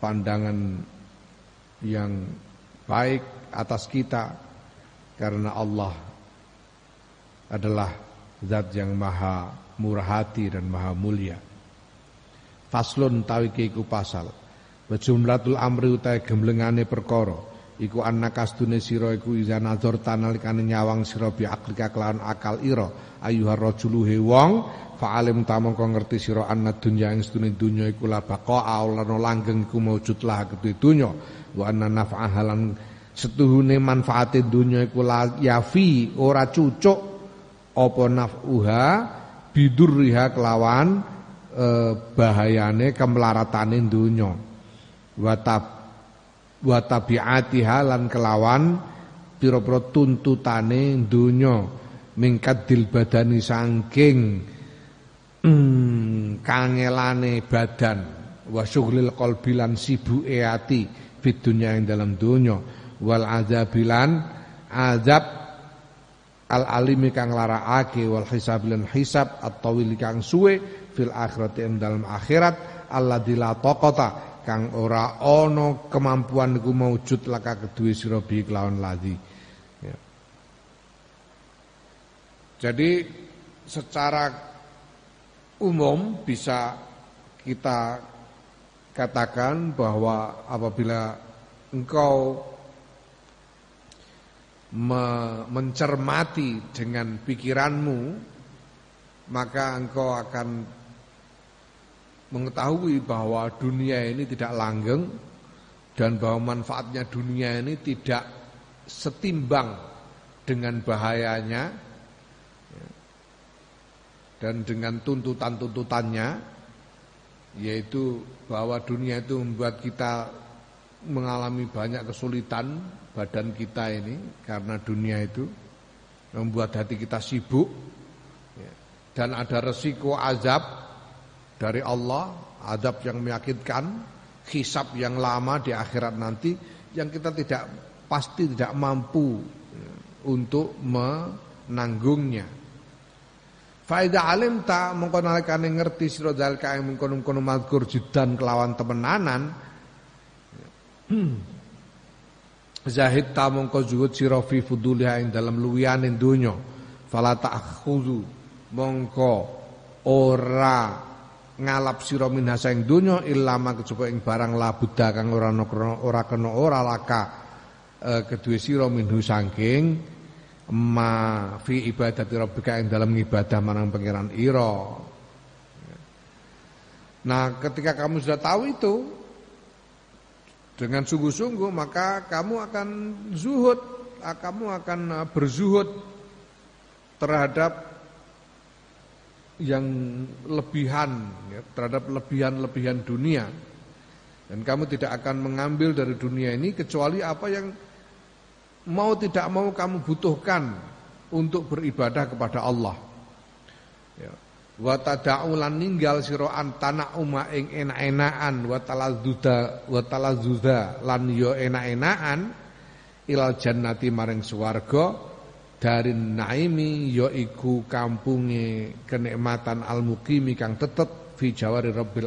pandangan yang baik atas kita, karena Allah adalah zat yang maha murah hati dan maha mulia. Faslun tawi iku pasal wa jumlatul amri utahe gemblengane perkara iku annakastune sira iku iza nazar tanalikane nyawang sira bi aklika kelawan akal ira ayuhar rajulu he wong fa'alim tamangka ngerti sira anna dunya ing sedune dunya iku la baqa ana langgeng iku maujud lah kedue dunya wa anna naf'a halan setuhune manfaate dunya iku la yafi ora cucuk apa naf'uha bidurriha kelawan bahayane kemlaratane dunya wa tabi'atiha lan kelawan pira-pira tuntutane dunya mingkadil badani saking kangelane badan wa syughlil qalbi lan sibuke ati fid dunya ing dalam dunya wal azabilan azab al alimi kang larakake wal hisab lan hisab at-tawil kang suwe fil akhirati ing dalam akhirat alladzi la taqata kang ora ana kemampuan iku maujud laka kedue sira bi kelawan ladzi. Ya. Jadi secara umum bisa kita katakan bahwa apabila engkau mencermati dengan pikiranmu, maka engkau akan mengetahui bahwa dunia ini tidak langgeng dan bahwa manfaatnya dunia ini tidak setimbang dengan bahayanya dan dengan tuntutan-tuntutannya, yaitu bahwa dunia itu membuat kita mengalami banyak kesulitan badan kita ini karena dunia itu membuat hati kita sibuk dan ada resiko azab dari Allah, azab yang menyakitkan, hisab yang lama di akhirat nanti yang kita pasti tidak mampu untuk menanggungnya. Faida alim ta mengko nalikane ngerti sira zalika ing mengkono-kono mazkur jidan kelawan temenanan zahid ta mongko zuhud sira fi fuduliha ing dalam luwiyane donya fala ta'khudhu mongko ora ngalap sira minha saing donya illa ma kejaba ing barang labuda kang ora kena ora laka kedue sira minhu saking ma fi ibadati rabbika ing dalam ibadah marang pangeran ira. Nah, ketika kamu sudah tahu itu dengan sungguh-sungguh, maka kamu akan zuhud, kamu akan berzuhud terhadap yang lebihan, ya, terhadap lebihan-lebihan dunia, dan kamu tidak akan mengambil dari dunia ini kecuali apa yang mau tidak mau kamu butuhkan untuk beribadah kepada Allah. Ya. Wa tada'ulan ninggal sira antana uma ing enak-enakan wa talazzuda lan yo enak-enakan ilal jannati maring swarga dari naimi yaiku kampunge kenikmatan al-muqimi kang tetep fi jiwari rabbil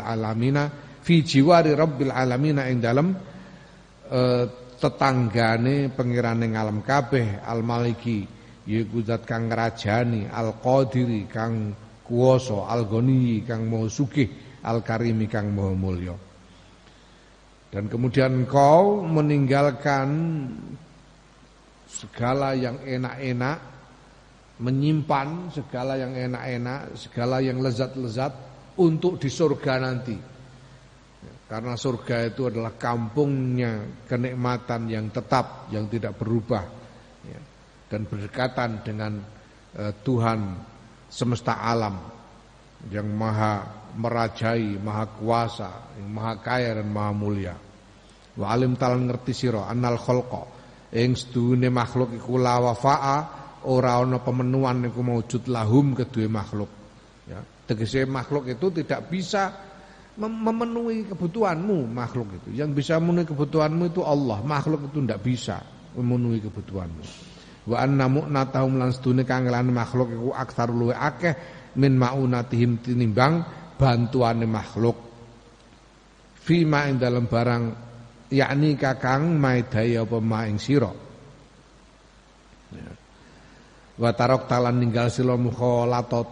alamina ing dalem tetanggane pengirane ngalam kabeh al-maliki yaiku zat kang ngrajani al-qadiri kang kuwasa al-ghani kang maha sugih al-karimi kang maha mulya. Dan kemudian engkau meninggalkan segala yang enak-enak menyimpan segala yang enak-enak, segala yang lezat-lezat untuk di surga nanti. Karena surga itu adalah kampungnya kenikmatan yang tetap, yang tidak berubah, ya, dan berdekatan dengan Tuhan semesta alam yang maha merajai, maha kuasa, yang maha kaya dan maha mulia. Wa alim talan ngerti sira annal khalqa ing sedune makhluk iku la wafa'a, ora ana pemenuhan iku maujud lahum kedue makhluk. Ya, tegese makhluk itu tidak bisa memenuhi kebutuhanmu. Makhluk itu yang bisa memenuhi kebutuhanmu itu Allah. Makhluk itu tidak bisa memenuhi kebutuhanmu. Wa anna mu'natahum lan sedune kangelane makhluk iku aktsar luwe akeh min maunatihim tinimbang bantuane makhluk. Fima ing dalam barang yakni kakang maedaya apa maing sira. Wa tarok talan ninggal sila mukhalatat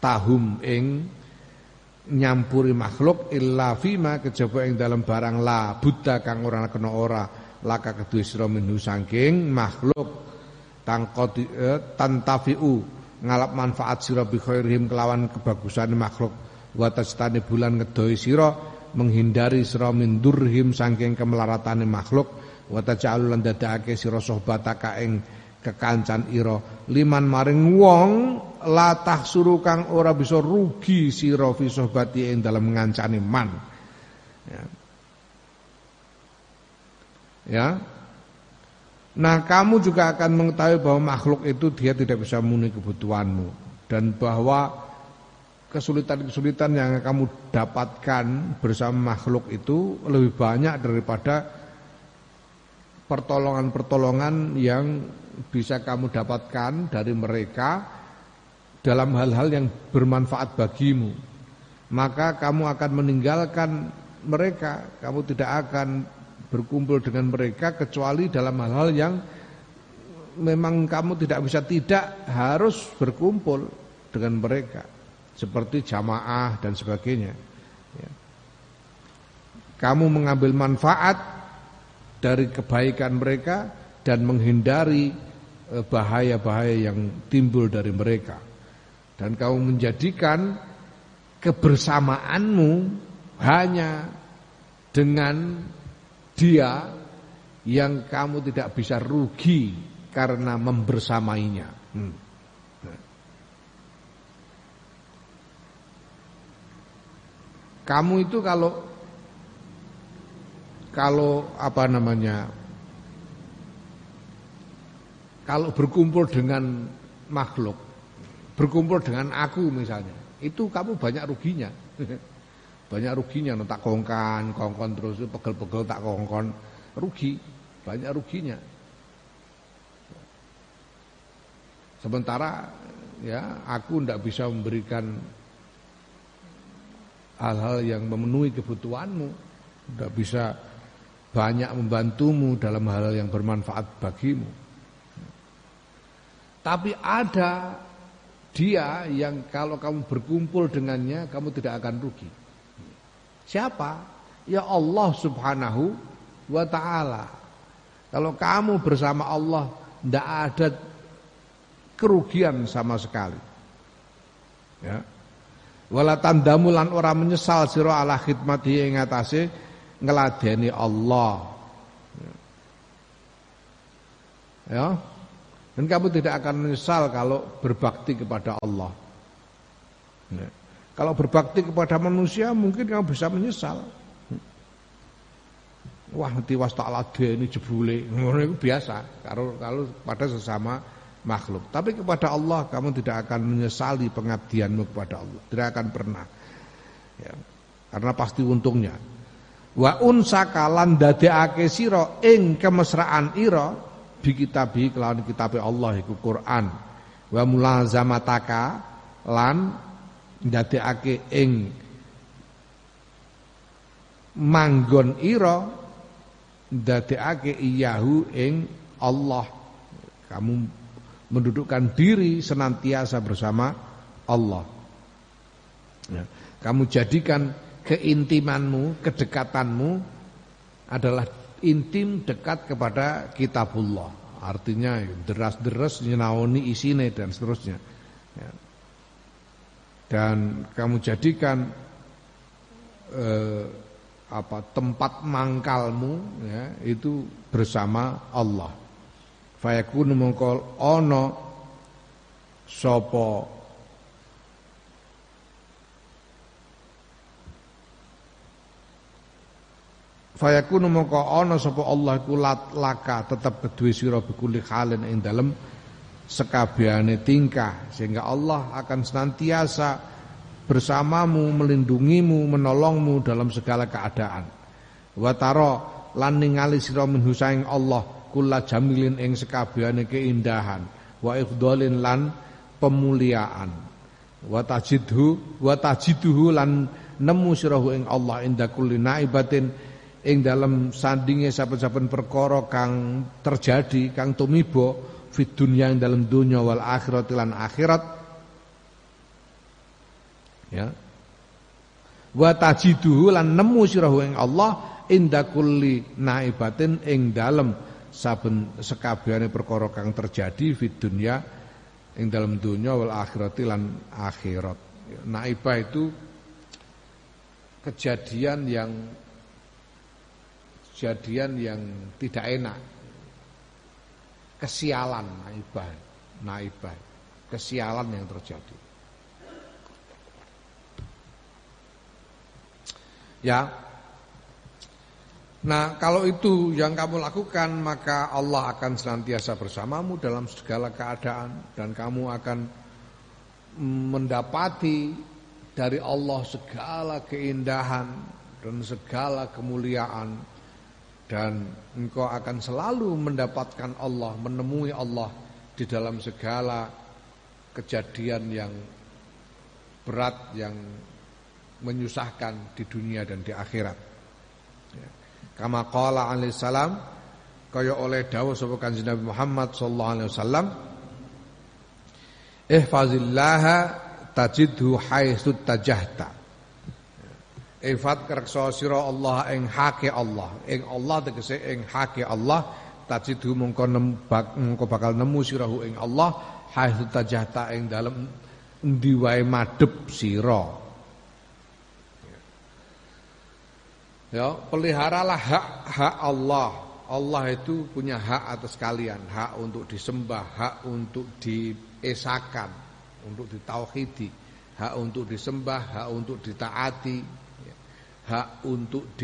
tahum ing nyampuri makhluk illa fima kejaba ing dalam barang la buddha kang ora kena ora laka kedue sira minhu saking makhluk tantafiu ngalap manfaat sira bi khairihim kelawan kebagusane makhluk wa tajtani bulan ngedoi sira menghindari sira min durhim saking kemelaratane makhluk wa taj'alulan dadake sira sohbataka ing kekancan ira liman maring wong la tahsuru kang ora bisa rugi sira fi sohbati ing dalam ngancani man. Ya. Nah, kamu juga akan mengetahui bahwa makhluk itu dia tidak bisa memenuhi kebutuhanmu dan bahwa kesulitan-kesulitan yang kamu dapatkan bersama makhluk itu lebih banyak daripada pertolongan-pertolongan yang bisa kamu dapatkan dari mereka dalam hal-hal yang bermanfaat bagimu. Maka kamu akan meninggalkan mereka, kamu tidak akan berkumpul dengan mereka kecuali dalam hal-hal yang memang kamu tidak harus berkumpul dengan mereka, seperti jamaah dan sebagainya. Ya. Kamu mengambil manfaat dari kebaikan mereka dan menghindari bahaya-bahaya yang timbul dari mereka. Dan kamu menjadikan kebersamaanmu hanya dengan dia yang kamu tidak bisa rugi karena membersamainya. Kamu itu kalau berkumpul dengan makhluk, berkumpul dengan aku misalnya, itu kamu banyak ruginya. Banyak ruginya, no, tak kongkon terus pegel-pegel tak kongkon, rugi, banyak ruginya. Sementara ya aku tidak bisa memberikan hal-hal yang memenuhi kebutuhanmu, tidak bisa banyak membantumu dalam hal yang bermanfaat bagimu. Tapi ada dia yang kalau kamu berkumpul dengannya kamu tidak akan rugi. Siapa? Ya Allah Subhanahu wa ta'ala. Kalau kamu bersama Allah tidak ada kerugian sama sekali. Ya. Wala tandamu lan ora menyesal sira ala khidmati ing atase ngladeni Allah. Ya. Dan kamu tidak akan menyesal kalau berbakti kepada Allah. Ya. Kalau berbakti kepada manusia mungkin kamu bisa menyesal. Wah, nanti was ta'ala ini jebule, itu biasa kalau pada sesama makhluk. Tapi kepada Allah kamu tidak akan menyesali pengabdianmu kepada Allah, tidak akan pernah. Ya, karena pasti untungnya. Wa unsakalan dadekake sira ing kemesraan ira bi kitabi kelawan kitabe Allah iku Quran. Wa mulazamataka lan ndadekake ing manggon ira ndadekake iyahu ing Allah. Kamu mendudukkan diri senantiasa bersama Allah. Ya. Kamu jadikan keintimanmu, kedekatanmu adalah intim dekat kepada kitabullah. artinya deras-deras nyenaoni isine dan seterusnya. Ya. Dan kamu jadikan tempat mangkalmu ya, itu bersama Allah. Fayakunu mongko ana sapa Fayakunu mongko ana sapa Allah iku laka tetep kedue sira bikuli halin ing dalem sekabehane tingkah, sehingga Allah akan senantiasa bersamamu, melindungimu, menolongmu dalam segala keadaan. Wa tara lan ningali sira minhu saing Allah kula jamilin ing sekabehane keindahan, wa ifdhalin lan pemuliaan. Wa tajiduhu lan nemu sirahu ing Allah inda kulli naibatin ing dalam sandinge saben-saben perkara kang terjadi, kang tumiba fid dunya ing dalam dunya wal akhirat lan akhirat. Ya. Wa tajiduhu lan nemu sirahu ing Allah inda kulli naibatin ing dalam saben sekabehane perkara kang terjadi fid dunya ing dalam dunya wal akhirati lan akhirat. Naibah itu kejadian yang tidak enak, kesialan, naibah, kesialan yang terjadi. Ya, nah kalau itu yang kamu lakukan, maka Allah akan senantiasa bersamamu dalam segala keadaan dan kamu akan mendapati dari Allah segala keindahan dan segala kemuliaan. Dan engkau akan selalu mendapatkan Allah, menemui Allah di dalam segala kejadian yang berat, yang menyusahkan di dunia dan di akhirat. Ya. Kama qala alaihi salam, kaya oleh dawuh sapa Kanjeng Nabi Muhammad sallallahu alaihi wasallam, ihfazillaha tajidhu haitsu tajahta. Ifat reksa sira Allah ing hake Allah, ing Allah tegese ing hake Allah, tajidhu mongko bakal nemu sirahu ing Allah haitsu tajahta ing dalem endi wae madhep sira. Ya, peliharalah hak Allah. Allah itu punya hak atas kalian, hak untuk disembah, hak untuk diesakan, untuk ditauhidi, hak untuk disembah, hak untuk ditaati. Hak untuk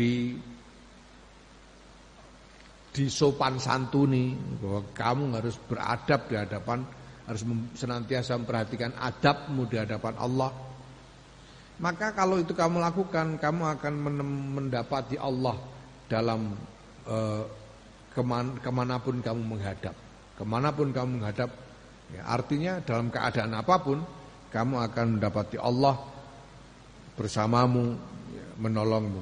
disopan santuni, bahwa kamu harus beradab di hadapan, harus senantiasa memperhatikan adabmu di hadapan Allah. Maka kalau itu kamu lakukan, kamu akan mendapati Allah dalam kemanapun kamu menghadap. Kemanapun kamu menghadap, ya, artinya dalam keadaan apapun kamu akan mendapati Allah bersamamu, menolongmu.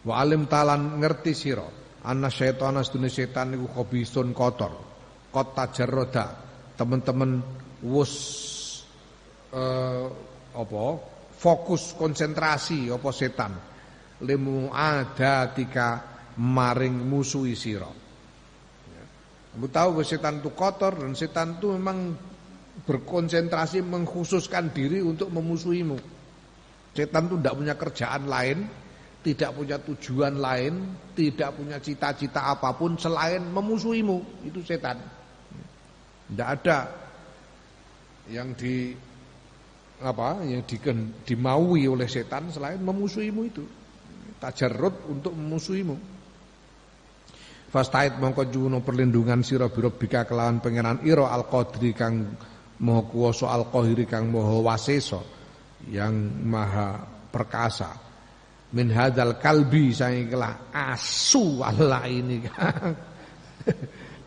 Wa alim talan ngerti sira anna syaitana sedune setan niku khobisun kotor. Qad tajarroda, teman-teman wus fokus konsentrasi apa setan limu adatika maring musuhi sira. Kamu tahu bahwa setan itu kotor dan setan itu memang berkonsentrasi mengkhususkan diri untuk memusuhimu. Setan itu tidak punya kerjaan lain, tidak punya tujuan lain, tidak punya cita-cita apapun selain memusuhimu. Itu setan. Tidak ada yang dimaui oleh setan selain memusuhimu itu. Tajarrud untuk memusuhimu. Fasta'id mongko juwono perlindungan sira birabbika kelawan pangeran ira al-qadri kang maha kuwasa al-qahiri kang maha wasesa, yang maha perkasa. Min hadzal kalbi sainglah asu Allah ini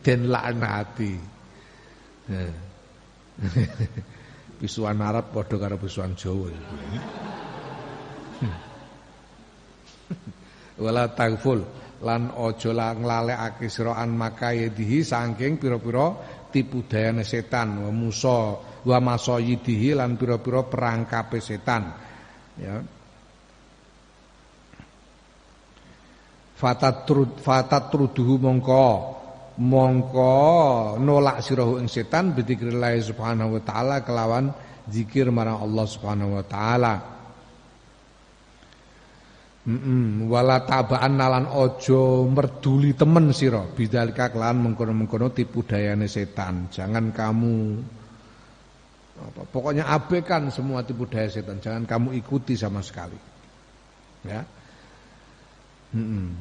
den laknati. Bisuan Arab padha karo bisuan Jawa. Wala tagful lan aja nglalekake sira an makayedihi saking pira-pira tipu dayane setan, wa musa wa masayidihi lan pira-pira perangkape setan. Ya. Fatatruduhu mongko mongko nolak sira ing setan bizikrillah subhanahu wa taala kelawan zikir marang Allah subhanahu wa taala. Wala tabaan nalan ojo merduli temen sira bidzalika kelawan mengkono-mengkono tipu dayane setan. Jangan kamu pokoknya abaikan semua tipu daya setan, jangan kamu ikuti sama sekali. Ya.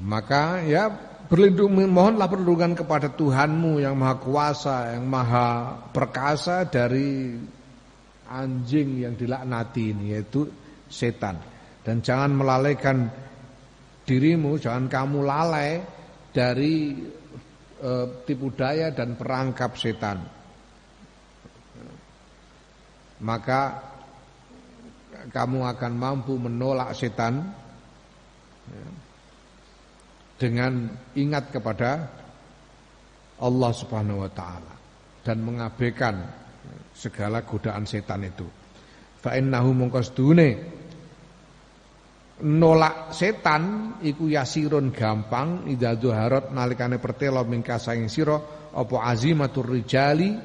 Maka ya mohonlah perlindungan kepada Tuhanmu yang maha kuasa, yang maha perkasa dari anjing yang dilaknati ini, yaitu setan. Dan jangan melalaikan dirimu, jangan kamu lalai dari tipu daya dan perangkap setan. Maka kamu akan mampu menolak setan dengan ingat kepada Allah Subhanahu wa taala dan mengabaikan segala godaan setan itu. Fa innahu mungkasdune nolak setan iku yasirun gampang idza zuharat nalikane pertelo mingka saing sira apa azimatur rijali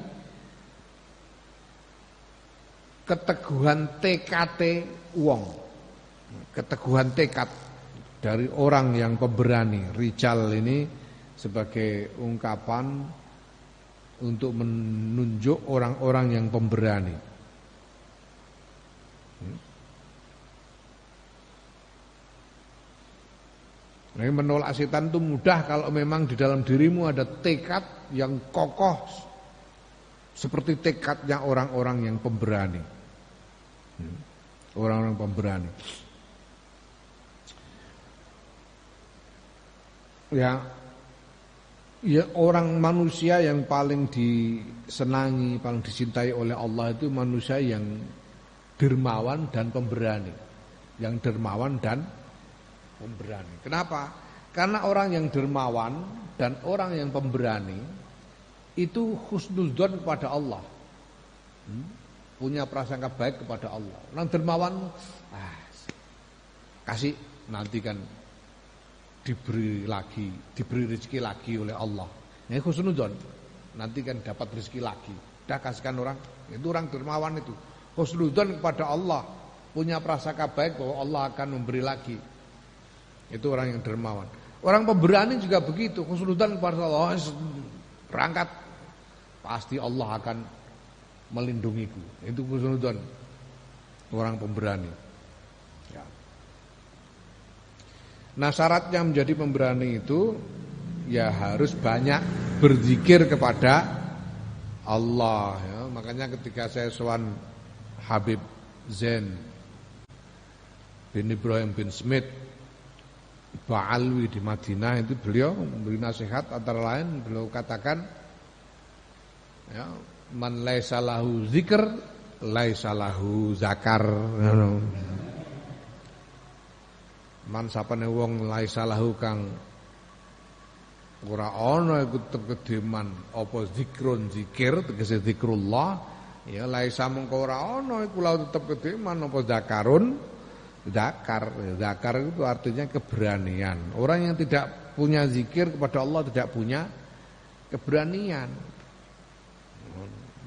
keteguhan tekate wong, keteguhan tekad dari orang yang pemberani. Rijal ini sebagai ungkapan untuk menunjuk orang-orang yang pemberani. Nah, menolak setan itu mudah kalau memang di dalam dirimu ada tekad yang kokoh seperti tekadnya orang-orang yang pemberani. Orang-orang pemberani. Ya orang manusia yang paling disenangi, paling dicintai oleh Allah itu manusia yang dermawan dan pemberani. Yang dermawan dan pemberani. Kenapa? Karena orang yang dermawan dan orang yang pemberani itu husnudzon kepada Allah. Punya prasangka baik kepada Allah. Orang dermawan kasih nanti kan diberi rezeki lagi oleh Allah. Ini husnudzon, nanti kan dapat rezeki lagi. Dah kasihkan orang, itu orang dermawan itu. Husnudzon kepada Allah, punya prasangka baik bahwa Allah akan memberi lagi. Itu orang yang dermawan. Orang pemberani juga begitu, husnudzon kepada Allah, berangkat pasti Allah akan melindungiku. Itu husnudzon orang pemberani. Ya. Nah, syaratnya menjadi pemberani itu ya harus banyak berzikir kepada Allah ya. Makanya ketika saya sowan Habib Zain bin Ibrahim bin Smith Ba'alwi di Madinah, itu beliau memberi nasihat antara lain beliau katakan ya, man laisa lahu zikr laisa lahu zakar. Man sapane wong laisa lahu kang ora ana iku tekedeman apa zikrun zikir tegese zikrullah ya laisa mengko ora ana iku lalu tetep kedeman apa zakarun zakar. Zakar itu artinya keberanian. Orang yang tidak punya zikir kepada Allah tidak punya keberanian.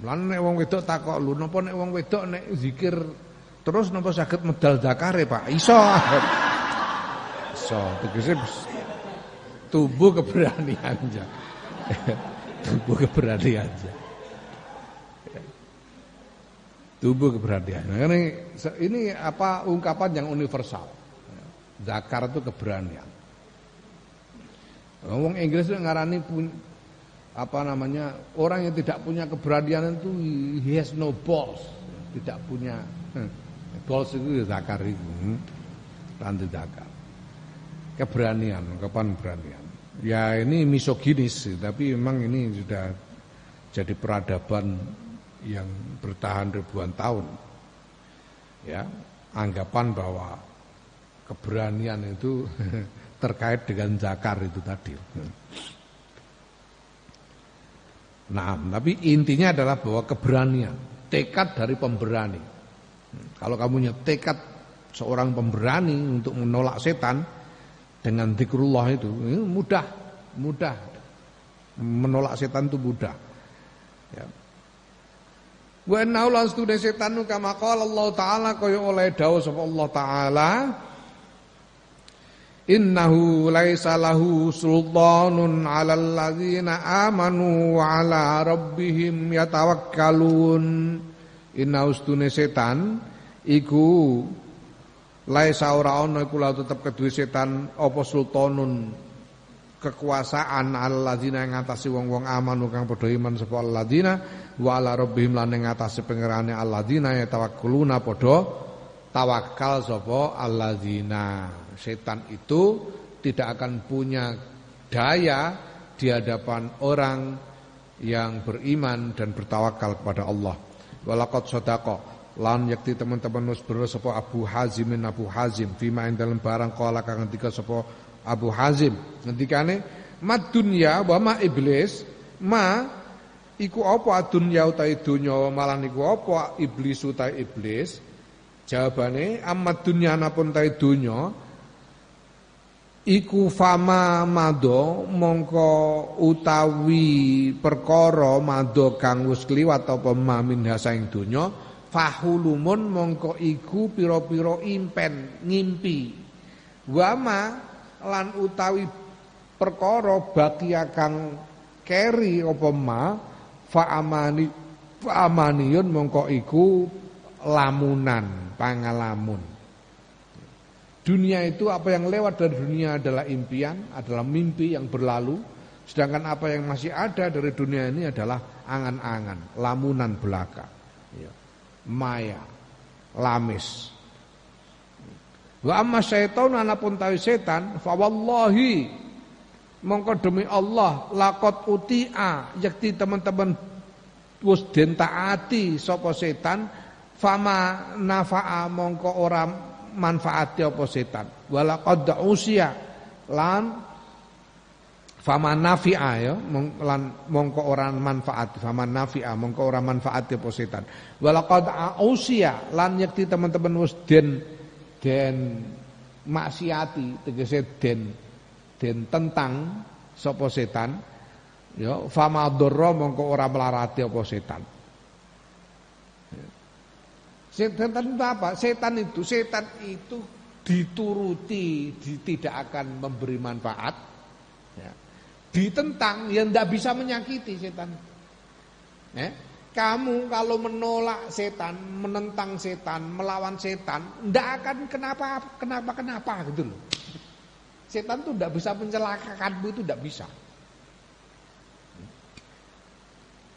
Lan nek wong wedok takok lho napa nek wong wedok nek zikir terus napa saged medal zakare Pak? Iso. Iso tegese tubuh keberanian aja. Tubuh keberanian aja. Tubuh keberanian. Nah, ini apa ungkapan yang universal. Zakar itu keberanian. Wong Inggris itu ngarani apa namanya, orang yang tidak punya keberanian itu he has no balls, tidak punya balls itu zakar itu, rantai zakar. Keberanian, ungkapan keberanian. Ya ini misoginis, tapi memang ini sudah jadi peradaban yang bertahan ribuan tahun. Ya, anggapan bahwa keberanian itu terkait dengan zakar itu tadi. Nah, tapi intinya adalah bahwa keberanian, tekad dari pemberani. Kalau kamu punya tekad seorang pemberani untuk menolak setan dengan zikrullah itu mudah. Menolak setan itu mudah. Ya. Wa innahu lan stune setan kama qala Allah taala kaya oleh dawuh sapa Allah taala innahu laisa lahu sultanun 'alal ladzina amanu wa 'ala rabbihim yatawakkalun. Innahu stune setan iku laisa ora ana iku la tetep kedue setan apa sultanun kekuasaan alladzina ing ngatasi wong-wong amanu kang padha iman sapa alladzina wa ala rabbihim lan ing ngatasi pangerane alladzina ya tawakkuluna padha tawakal sapa alladzina. Setan itu tidak akan punya daya di hadapan orang yang beriman dan bertawakal kepada Allah. Walaqad sadaqa lan yakti teman-teman wis bener sapa Abu Hazim fima ing dalem barang kala kang ngendika sapa Abu Hazim ngendikane mad dunya wa ma iblis ma iku apa dunya utahe donya malan iku apa iblis utahe iblis. Jawabane amad dunya napun utahe donya iku fama mado mongko utawi perkara mado kang wis kliwat apa mamin hasaing donya fahulumun mongko iku pira-pira impen ngimpi wama lan utawi perkara bakia kang keri apa ma faamaniyun mongko iku lamunan pangalamun. Dunia itu apa yang lewat dari dunia adalah impian, adalah mimpi yang berlalu. Sedangkan apa yang masih ada dari dunia ini adalah angan-angan, lamunan belaka, maya, lamis. Wa amma syaitan anapun tawi setan, fa wallahi mongko demi Allah laqad uti'a yakti teman-teman wis den taati sapa setan fama nafa'a mongko ora manfaati apa setan wala qad usia lan fama nafi'a ya lan mongko ora manfaat fama nafi'a mongko ora manfaati apa setan wala qad usia lan yakti teman-teman wis den maksiati tegese den tentang sapa setan ya fama dzarra mongko ora melarati apa setan. Setan itu apa? Setan itu dituruti tidak akan memberi manfaat ya. Ditentang yang tidak bisa menyakiti setan ya. Kamu kalau menolak setan, menentang setan, melawan setan tidak akan kenapa gitu loh. Setan itu tidak bisa mencelakakanmu, itu tidak bisa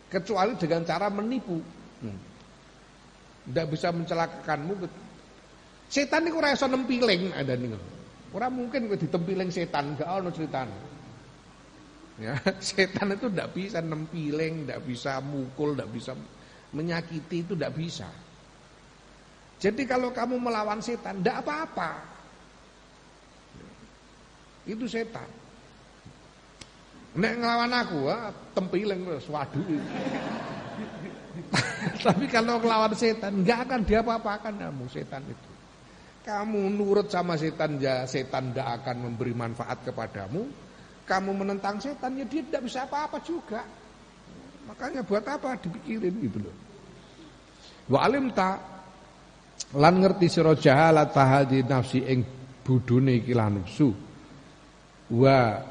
kecuali dengan cara menipu. Tidak bisa mencelakakanmu. Setan itu ora iso nempiling ada nih. Ora mungkin kowe ditempiling setan, gak ono ceritane. Ya, setan itu tidak bisa nempiling, tidak bisa mukul, tidak bisa menyakiti, itu tidak bisa. Jadi kalau kamu melawan setan, tidak apa-apa. Itu setan. Nek ngelawan aku, tempiling wis waduh. Tapi kalau ngelawan setan enggak akan diapa-apakan kamu setan itu. Kamu nurut sama setan ya setan enggak akan memberi manfaat kepadamu. Kamu menentang setan ya dia tidak bisa apa-apa juga. Makanya buat apa dipikirin gitu loh. Wa alimta lan ngerti sira jahalat tahadi nafsi ing budune iki lan nafsu. Wa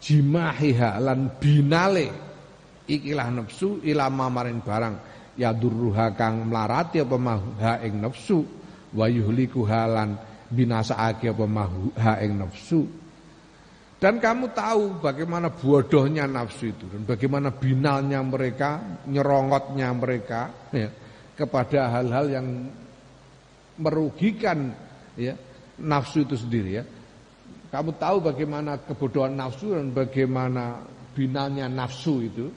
jimahiha lan binale ikilah nafsu ilama maring barang ya durruha kang mlarati apa maha ing nafsu wa yuhliku halan binasaake apa maha ing nafsu. Dan kamu tahu bagaimana bodohnya nafsu itu dan bagaimana binalnya mereka, nyerongotnya mereka ya, kepada hal-hal yang merugikan ya, nafsu itu sendiri ya. Kamu tahu bagaimana kebodohan nafsu dan bagaimana binalnya nafsu itu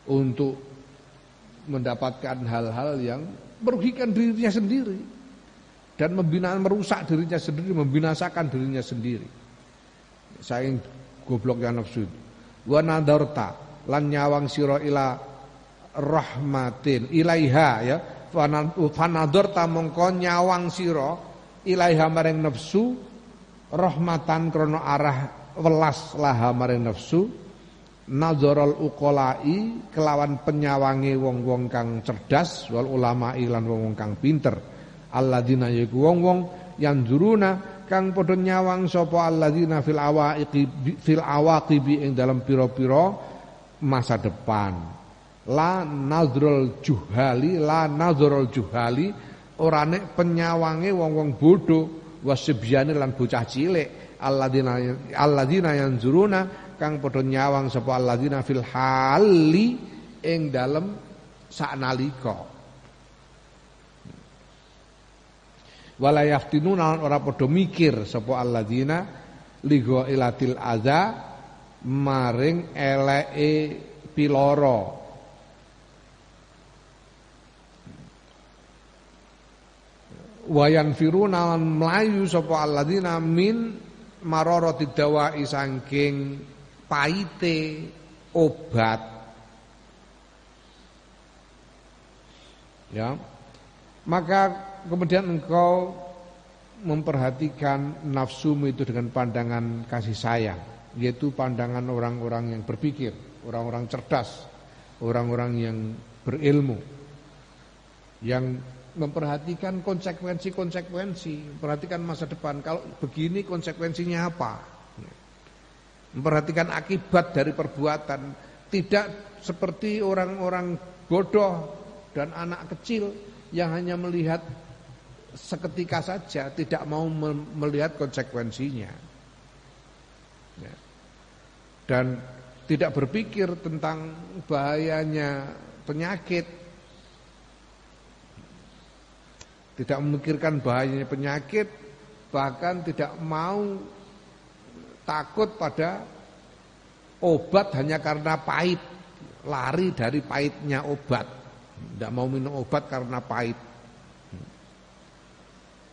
untuk mendapatkan hal-hal yang merugikan dirinya sendiri dan merusak dirinya sendiri, membinasakan dirinya sendiri. Saking gobloknya nafsu itu. Wa nadarta lan nyawang sira ila rahmatin ilaiha ya. Fa nadarta mongko nyawang sira ilaiha maring nafsu rahmatan krana arah welas laha maring nafsu nazarul uqolai kelawan penyawange wong-wong kang cerdas wal ulama lan wong-wong kang pinter alladzina yaiku wong-wong yanzuruna kang padha nyawang sapa alladzina fil awaqibi ing dalam pira-pira masa depan la nazrul juhali ora nek penyawange wong-wong bodoh wasibyane lan bocah cilik alladzina yanzuruna kang padha nyawang sapa alladzina fil hali ing dalem saknalika wala yaftinuna ora padha mikir sapa alladzina ligo ilatil adza maring eleke piloro wayan firuna mlayu sapa alladzina min mararati dawai saking paite obat ya maka kemudian engkau memperhatikan nafsumu itu dengan pandangan kasih sayang yaitu pandangan orang-orang yang berpikir orang-orang cerdas orang-orang yang berilmu yang memperhatikan konsekuensi perhatikan masa depan kalau begini konsekuensinya apa memperhatikan akibat dari perbuatan tidak seperti orang-orang bodoh dan anak kecil yang hanya melihat seketika saja tidak mau melihat konsekuensinya dan tidak berpikir tentang bahayanya penyakit tidak memikirkan bahayanya penyakit bahkan tidak mau takut pada obat hanya karena pahit, lari dari pahitnya obat. Tidak mau minum obat karena pahit.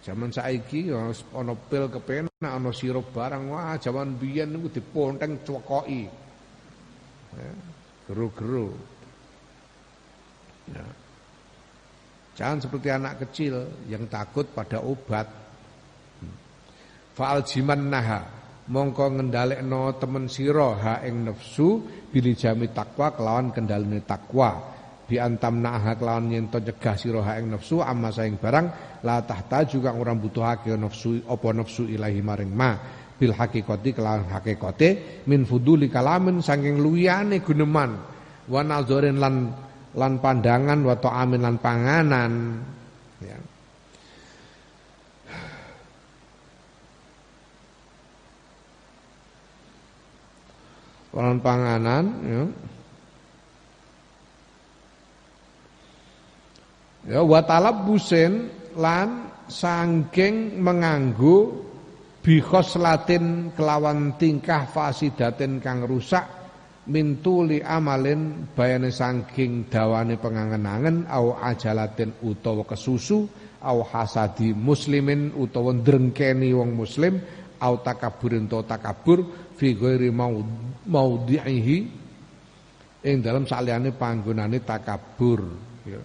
Zaman saiki ana pil kepenak, ana sirup barang, wah zaman biyen niku diponteng cokoki. Geru-geru. Ya. Jangan seperti anak kecil yang takut pada obat. Fa'al jiman naha mongko ngendhalekno temen sira ha ing nafsu bilijami takwa kelawan kendhaline takwa bi antamna kelawan yen to nyegah sira ha ing nafsu amma saing barang la tahta juga orang butuhake nafsu apa nafsu ilahi maring ma bil haqiqati kelawan hakikate min fuduli kalamin saking luyane guneman wa nazarin lan pandangan wa ta'amin lan panganan ya Walan panganan ya wa talabbusin lan sangking menganggo bi khoslatin kelawan tingkah fasidatin kang rusak mintuli amalin bayane sangking dawane pengangen-angen au ajalatin utawa kesusu au hasadi muslimin utawa ndrengkeni wong muslim au takaburin to takabur fi ghairi maudhihi ing dalam saliyane panggonane takabur ya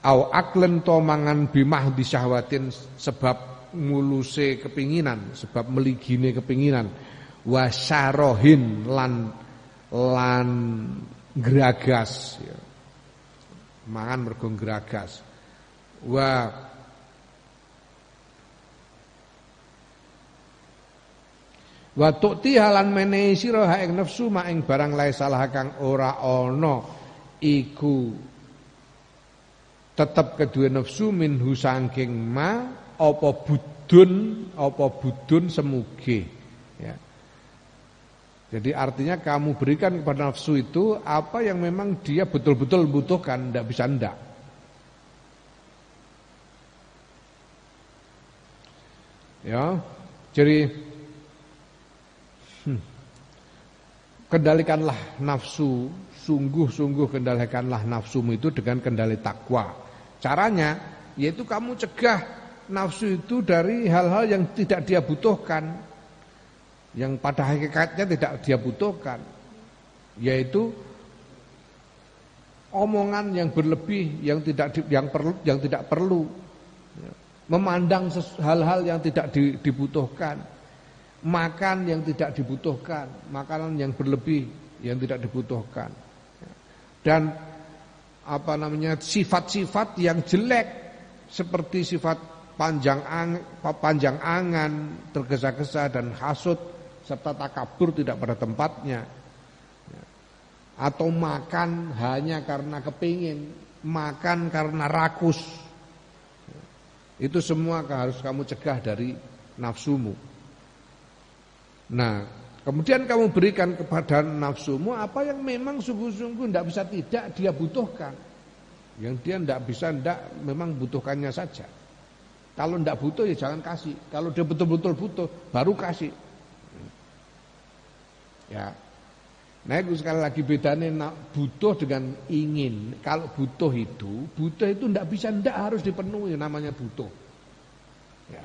au aklen to mangan bimah di syahwatin sebab muluse kepinginan sebab meligine kepinginan wasyarohin lan geragas ya. Mangan mergo geragas wa tu'ti halan menehi sira ha ing nafsu ma ing barang lae salah kang ora ana iku tetep kedue nafsu minhu saking ma apa budun semuge ya. Jadi artinya kamu berikan kepada nafsu itu apa yang memang dia betul-betul butuhkan, ndak bisa ndak. Ya. Jadi kendalikanlah nafsu, sungguh-sungguh kendalikanlah nafsumu itu dengan kendali takwa. Caranya yaitu kamu cegah nafsu itu dari hal-hal yang tidak dia butuhkan, yang pada hakikatnya tidak dia butuhkan, yaitu omongan yang berlebih yang tidak perlu, memandang hal-hal yang tidak dibutuhkan, makan yang tidak dibutuhkan, makanan yang berlebih yang tidak dibutuhkan. Dan sifat-sifat yang jelek seperti sifat panjang angan, tergesa-gesa dan hasud serta takabur tidak pada tempatnya. Atau makan hanya karena kepingin, makan karena rakus. Itu semua harus kamu cegah dari nafsumu. Nah, kemudian kamu berikan kepada nafsumu apa yang memang sungguh-sungguh tidak bisa tidak dia butuhkan. Yang dia tidak memang butuhkannya saja. Kalau tidak butuh ya jangan kasih. Kalau dia betul-betul butuh baru kasih. Ya. Nah itu sekali lagi bedanya butuh dengan ingin. Kalau butuh itu tidak harus dipenuhi namanya butuh. Ya.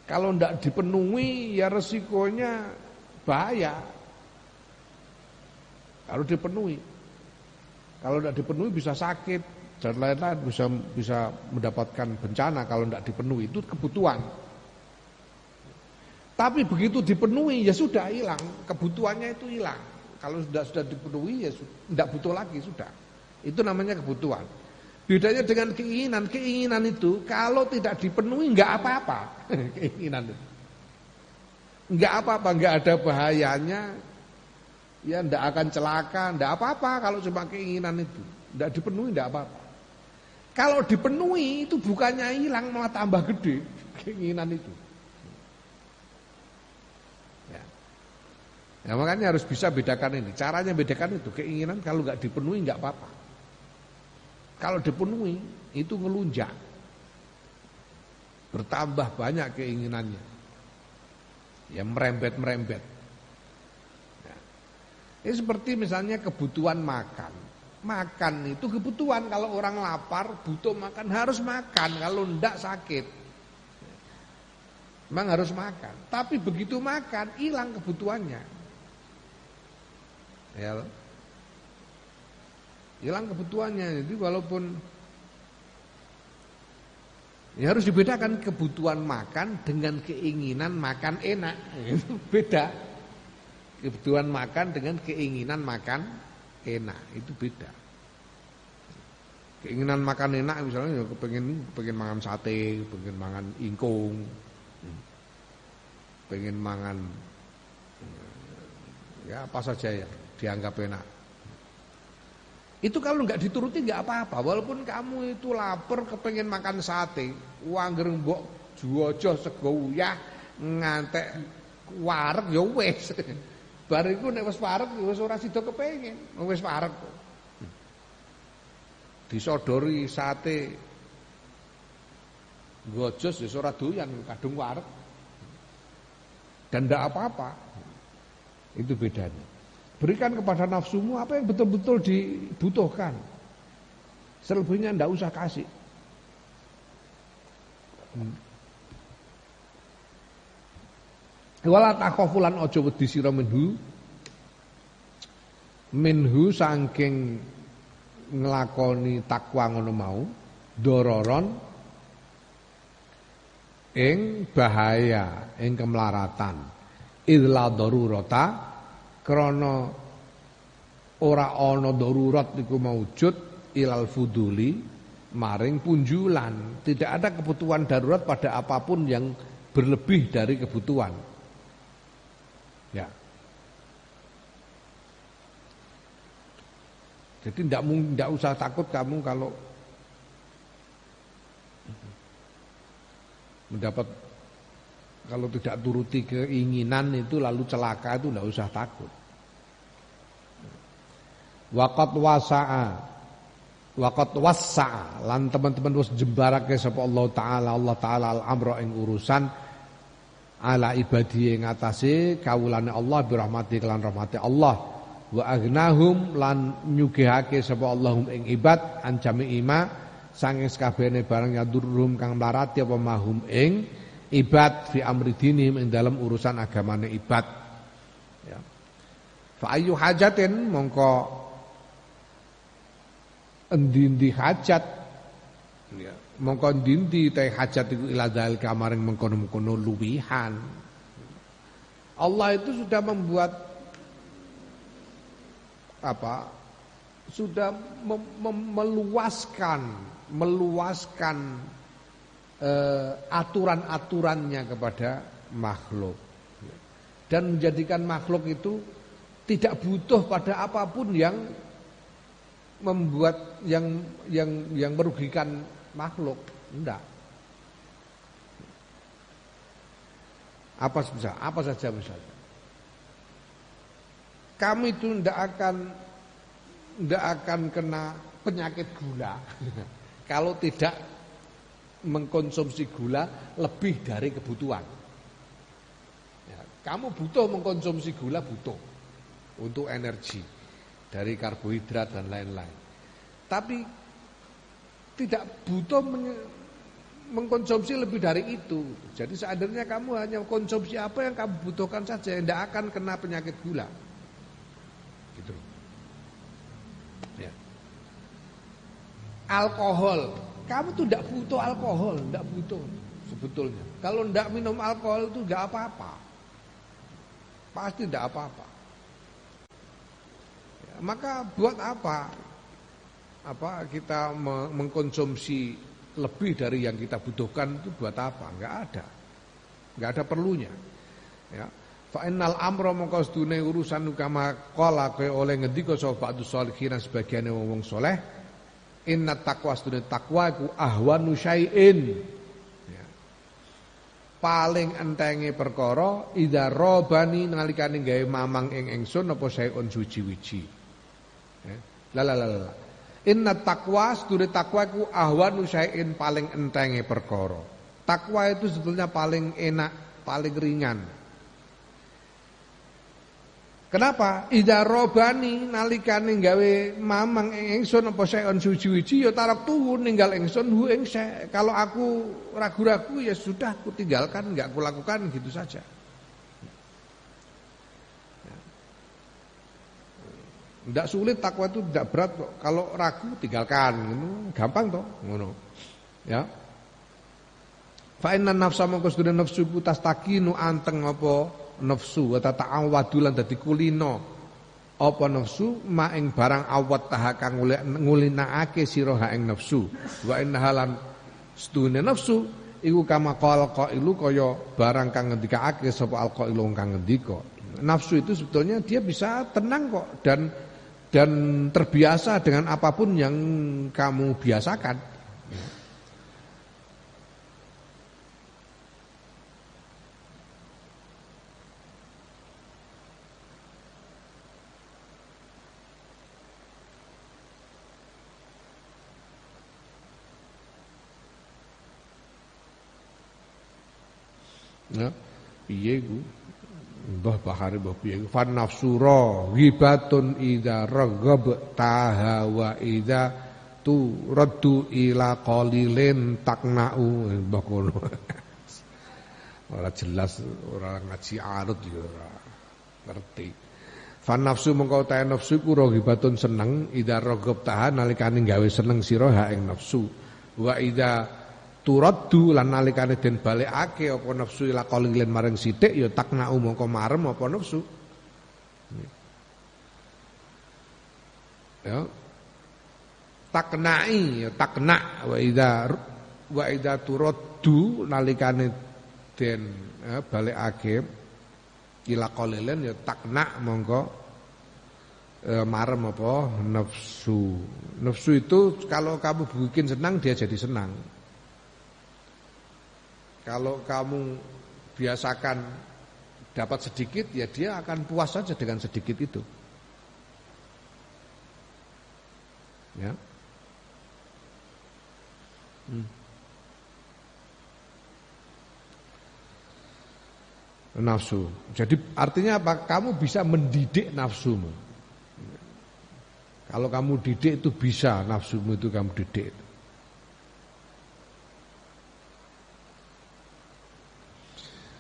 Kalau tidak dipenuhi ya resikonya bahaya. Kalau dipenuhi. Kalau tidak dipenuhi bisa sakit dan lain-lain, bisa mendapatkan bencana kalau tidak dipenuhi. Itu kebutuhan. Tapi begitu dipenuhi ya sudah hilang, kebutuhannya itu hilang. Kalau sudah dipenuhi ya tidak butuh lagi sudah. Itu namanya kebutuhan. Bedanya dengan keinginan itu kalau tidak dipenuhi enggak apa-apa. Keinginan itu. Enggak apa-apa, enggak ada bahayanya. Ya enggak akan celaka, enggak apa-apa kalau cuma keinginan itu. Enggak dipenuhi enggak apa-apa. Kalau dipenuhi itu bukannya hilang malah tambah gede keinginan itu. Ya makanya harus bisa bedakan ini. Caranya bedakan itu, keinginan kalau enggak dipenuhi enggak apa-apa. Kalau dipenuhi itu ngelunjak. Bertambah banyak keinginannya. Ya merembet-merembet. Ya. Ini seperti misalnya kebutuhan makan. Makan itu kebutuhan. Kalau orang lapar butuh makan harus makan. Kalau enggak sakit. Memang harus makan. Tapi begitu makan hilang kebutuhannya. Ya. Hilang kebutuhannya. Jadi walaupun ya harus dibedakan kebutuhan makan dengan keinginan makan enak. Itu beda. Kebutuhan makan dengan keinginan makan enak itu beda. Keinginan makan enak misalnya ya pengen makan sate, pengen makan ingkung, pengen makan ya apa saja ya dianggap enak. Itu kalau nggak dituruti nggak apa-apa. Walaupun kamu itu lapar kepengen makan sate, wangger mbok juojo sego uyah ngantek wareg ya wis. Bar iku nek wis wareg wis ora sida kepengin, wis wareg kok. Disodori sate gojos ya ora doyan kadung wareg. Dan ndak apa-apa. Itu bedanya. Berikan kepada nafsumu apa yang betul-betul dibutuhkan. Selebihnya ndak usah kasih. Wala takhafulan aja wedi sira minhu saking nglakoni takwa ngono mau dororon ing bahaya ing kemlaratan idla darurata krana ora ana darurat iku maujud ilal fuduli maring punjulan. Tidak ada kebutuhan darurat pada apapun yang berlebih dari kebutuhan. Ya. Jadi tidak usah takut kamu kalau mendapat kalau tidak turuti keinginan itu lalu celaka itu tidak usah takut. Waqat wasa'a lan teman-teman wis jembarake sapa Allah taala al-amra ing urusan ala ibadi ing atase kawulane Allah bi rahmati lan rahmati Allah wa aghnahum lan nyugihake sapa Allahum ing ibad ancami ima sanging sakabehane barang yadurum kang mlarati apa mahum ing ibad fi amri dinihim ing dalam urusan agamane ibad. Ya. Fa ayu hajatin mongko endi-endi hajat ya mongko endi-endi te hajat iku ila dzalika maring mengkono-mengkono luwihan Allah itu sudah membuat sudah meluaskan aturan-aturannya kepada makhluk dan menjadikan makhluk itu tidak butuh pada apapun yang membuat yang merugikan makhluk, enggak. Apa saja misalnya. Kamu itu enggak akan kena penyakit gula kalau tidak mengkonsumsi gula lebih dari kebutuhan. Ya, kamu butuh mengkonsumsi gula, butuh untuk energi dari karbohidrat dan lain-lain. Tapi tidak butuh mengkonsumsi lebih dari itu. Jadi seandainya kamu hanya konsumsi apa yang kamu butuhkan saja, tidak akan kena penyakit gula. Gitu. Ya. Alkohol, kamu tuh tidak butuh alkohol, tidak butuh sebetulnya. Kalau tidak minum alkohol itu tidak apa-apa, pasti tidak apa-apa. Ya, maka buat apa kita mengkonsumsi lebih dari yang kita butuhkan itu buat apa? Enggak ada perlunya. Ya. Fa innal amra mongko sedune urusan kama qala kaya oleh ngendika sapa ba'du sholihin sebagiane wong saleh, inna taqwa sedune takwa iku ahwanu syai'in. Ya. Paling entenge perkara idza robani nalikane gawe mamang ing ingsun apa syai'un suci-wiji. Ya. La. Inna taqwa sedune takwa iku ahwanu syai'in paling entenge perkara. Takwa itu sebetulnya paling enak, paling ringan. Kenapa? Idza robani nalikane gawe mamang ing ingsun apa syai'un suci-wiji ya tarak tuhu ninggal ingsun hu ing syai'. Kalau aku ragu-ragu ya sudah aku tinggalkan, enggak aku lakukan gitu saja. Tidak sulit, takwa itu tidak berat kok. Kalau ragu tinggalkan, gampang toh, ngono. Ya. Fa inna nafsa mongko sedune nafsu ku tastakinu anteng apa nafsu wa ta'awadu lan dadi kulino. Apa nafsu ma ing barang awat taha kang ngulinakake sira ha ing nafsu. Wa inna halan sedune nafsu iku kama qala qailu kaya barang kang ngendikake sapa alqailu kang ngendika. Nafsu itu sebetulnya dia bisa tenang kok dan terbiasa dengan apapun yang kamu biasakan. Ya, piye iku? Mbah Bahari mbah piye fan nafsura ghibatun idza raghab taha wa idza turaddu ila qalilin taknau mbah kono. Ora jelas, ora ngaji arut ya ora ngerti. Fan nafsu mengko ta nafsu ku raghibatun seneng idza raghab taha nalikane gawe seneng sira ha ing nafsu wa idza turaddu lan nalikane den balekake apa nafsu ila qalilin maring sithik ya taknau mongko marem apa nafsu. Ya. Taknai ya takna wa idza turaddu nalikane den balekake ila qalilin ya takna mongko marem apa nafsu. Nafsu itu kalau kamu bikin senang dia jadi senang. Kalau kamu biasakan dapat sedikit, ya dia akan puas saja dengan sedikit itu. Ya. Nafsu. Jadi artinya apa? Kamu bisa mendidik nafsumu. Kalau kamu didik itu bisa nafsumu itu kamu didik.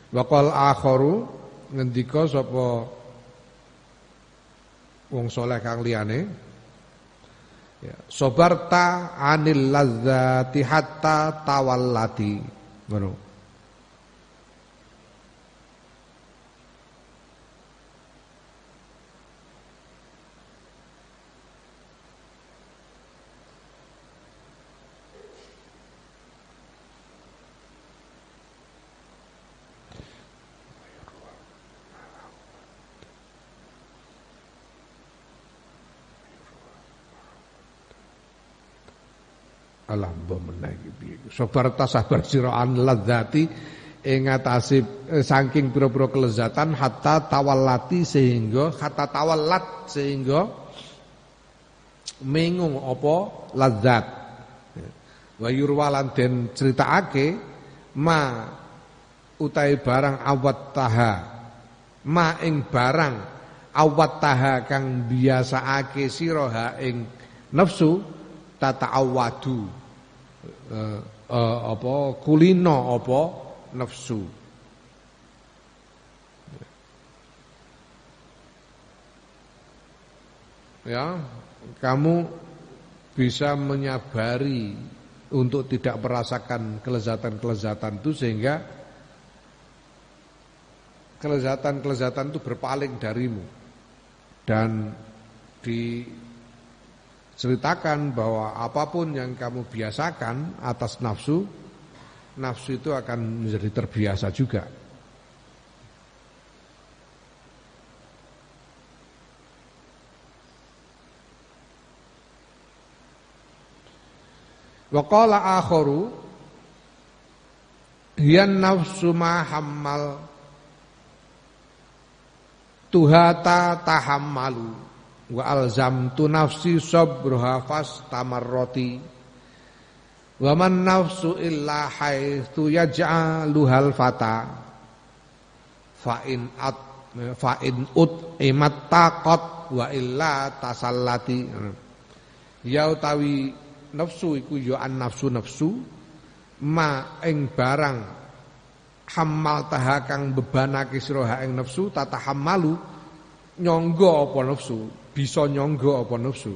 Waqal akharu ngendika sapa wong saleh kang liyane ya sabarta anil ladzati hatta tawallati ngono alah mbah meneh iki piye. Sabar ta sabar sira an ladzati ing atase saking pira-pira kelezatan hatta tawallati sehingga mengung apa ladzat. Wa yurwalan den critakake ma utahe barang awat taha ma ing barang awat taha kang biasaake sira ha ing nafsu tata'awwadu apa kulino apa nafsu. Ya, kamu bisa menyabari untuk tidak merasakan kelezatan-kelezatan itu sehingga kelezatan-kelezatan itu berpaling darimu. Dan diceritakan bahwa apapun yang kamu biasakan atas nafsu, nafsu itu akan menjadi terbiasa juga. Wa qala akharu hiyan nafsu ma hammal tuhata tahammalu wa alzamtu nafsi sabraha fastamarrati wa man nafsu illa haitsu yaj'aluhal fata fa in ut imat taqat wa illa tasallati. Ya utawi nafsu iku ya an nafsu ma ing barang hammal taha kang bebanake sira ing nafsu tatahammalu nyangga apa nafsu, bisa nyangga apa nafsu.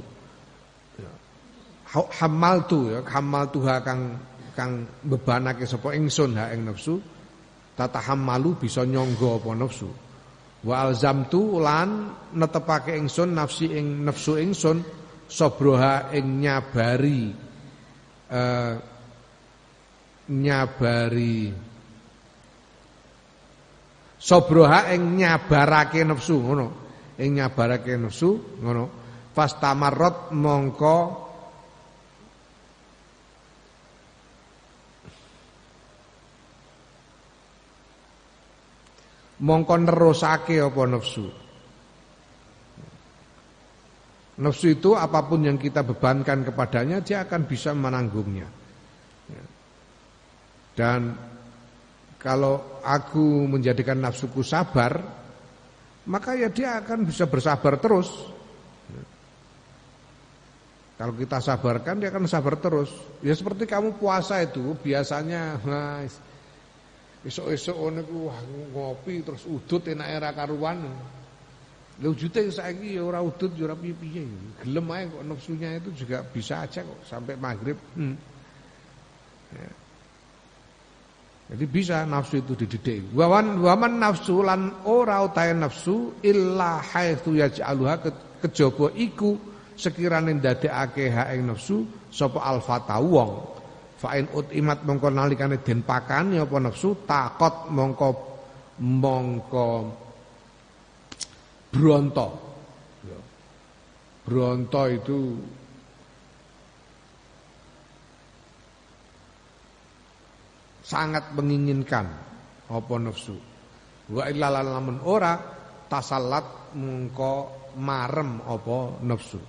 Hammal tuha kang bebanake sapa ingsun ha ing nafsu tatahammalu bisa nyangga apa nafsu. Wa alzamtu lan netepake ingsun nafsi ing nafsu ingsun sabroha ing nyabari sabroha ing nyabarake nafsu ngono, ing nyabarake nafsu ngono. Fastamarrat mongko nerusake apa nafsu. Nafsu itu apapun yang kita bebankan kepadanya dia akan bisa menanggungnya. Dan kalau aku menjadikan nafsuku sabar, maka ya dia akan bisa bersabar terus. Kalau kita sabarkan dia akan sabar terus. Ya seperti kamu puasa itu biasanya esuk-esuk niku ngopi terus udut enake ra karuan. Lha ujute saiki ya ora udut ya ora piye-piye. Gelem ae kok nafsunya itu juga bisa aja kok sampai maghrib. Ya. Jadi bisa nafsu itu dididik. Waman nafsu lan ora utahe nafsu illa haitsu yaj'aluha kejaba iku sekirane ndadekake ha ing nafsu sapa alfata wong. Fa in utimat mongko nalikane den pakani apa nafsu takot mongko bronto. Bronto itu sangat menginginkan apa nafsu. Wa illa lamun ora tasallat mengko marem apa nafsu.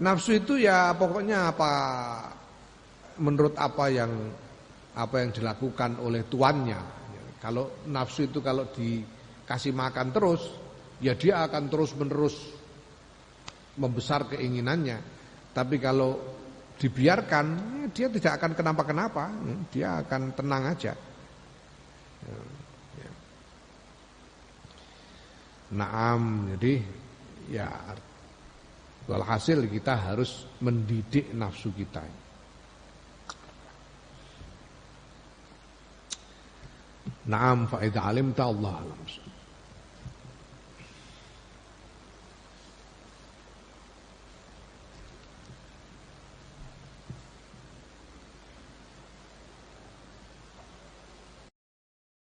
Nafsu itu ya pokoknya apa menurut apa yang dilakukan oleh tuannya. Kalau nafsu itu kalau dikasih makan terus, ya dia akan terus-menerus membesar keinginannya. Tapi kalau dibiarkan, dia tidak akan kenapa-kenapa, dia akan tenang aja. Naam, jadi ya walhasil kita harus mendidik nafsu kita. Naam fa idza alimta Allah alam.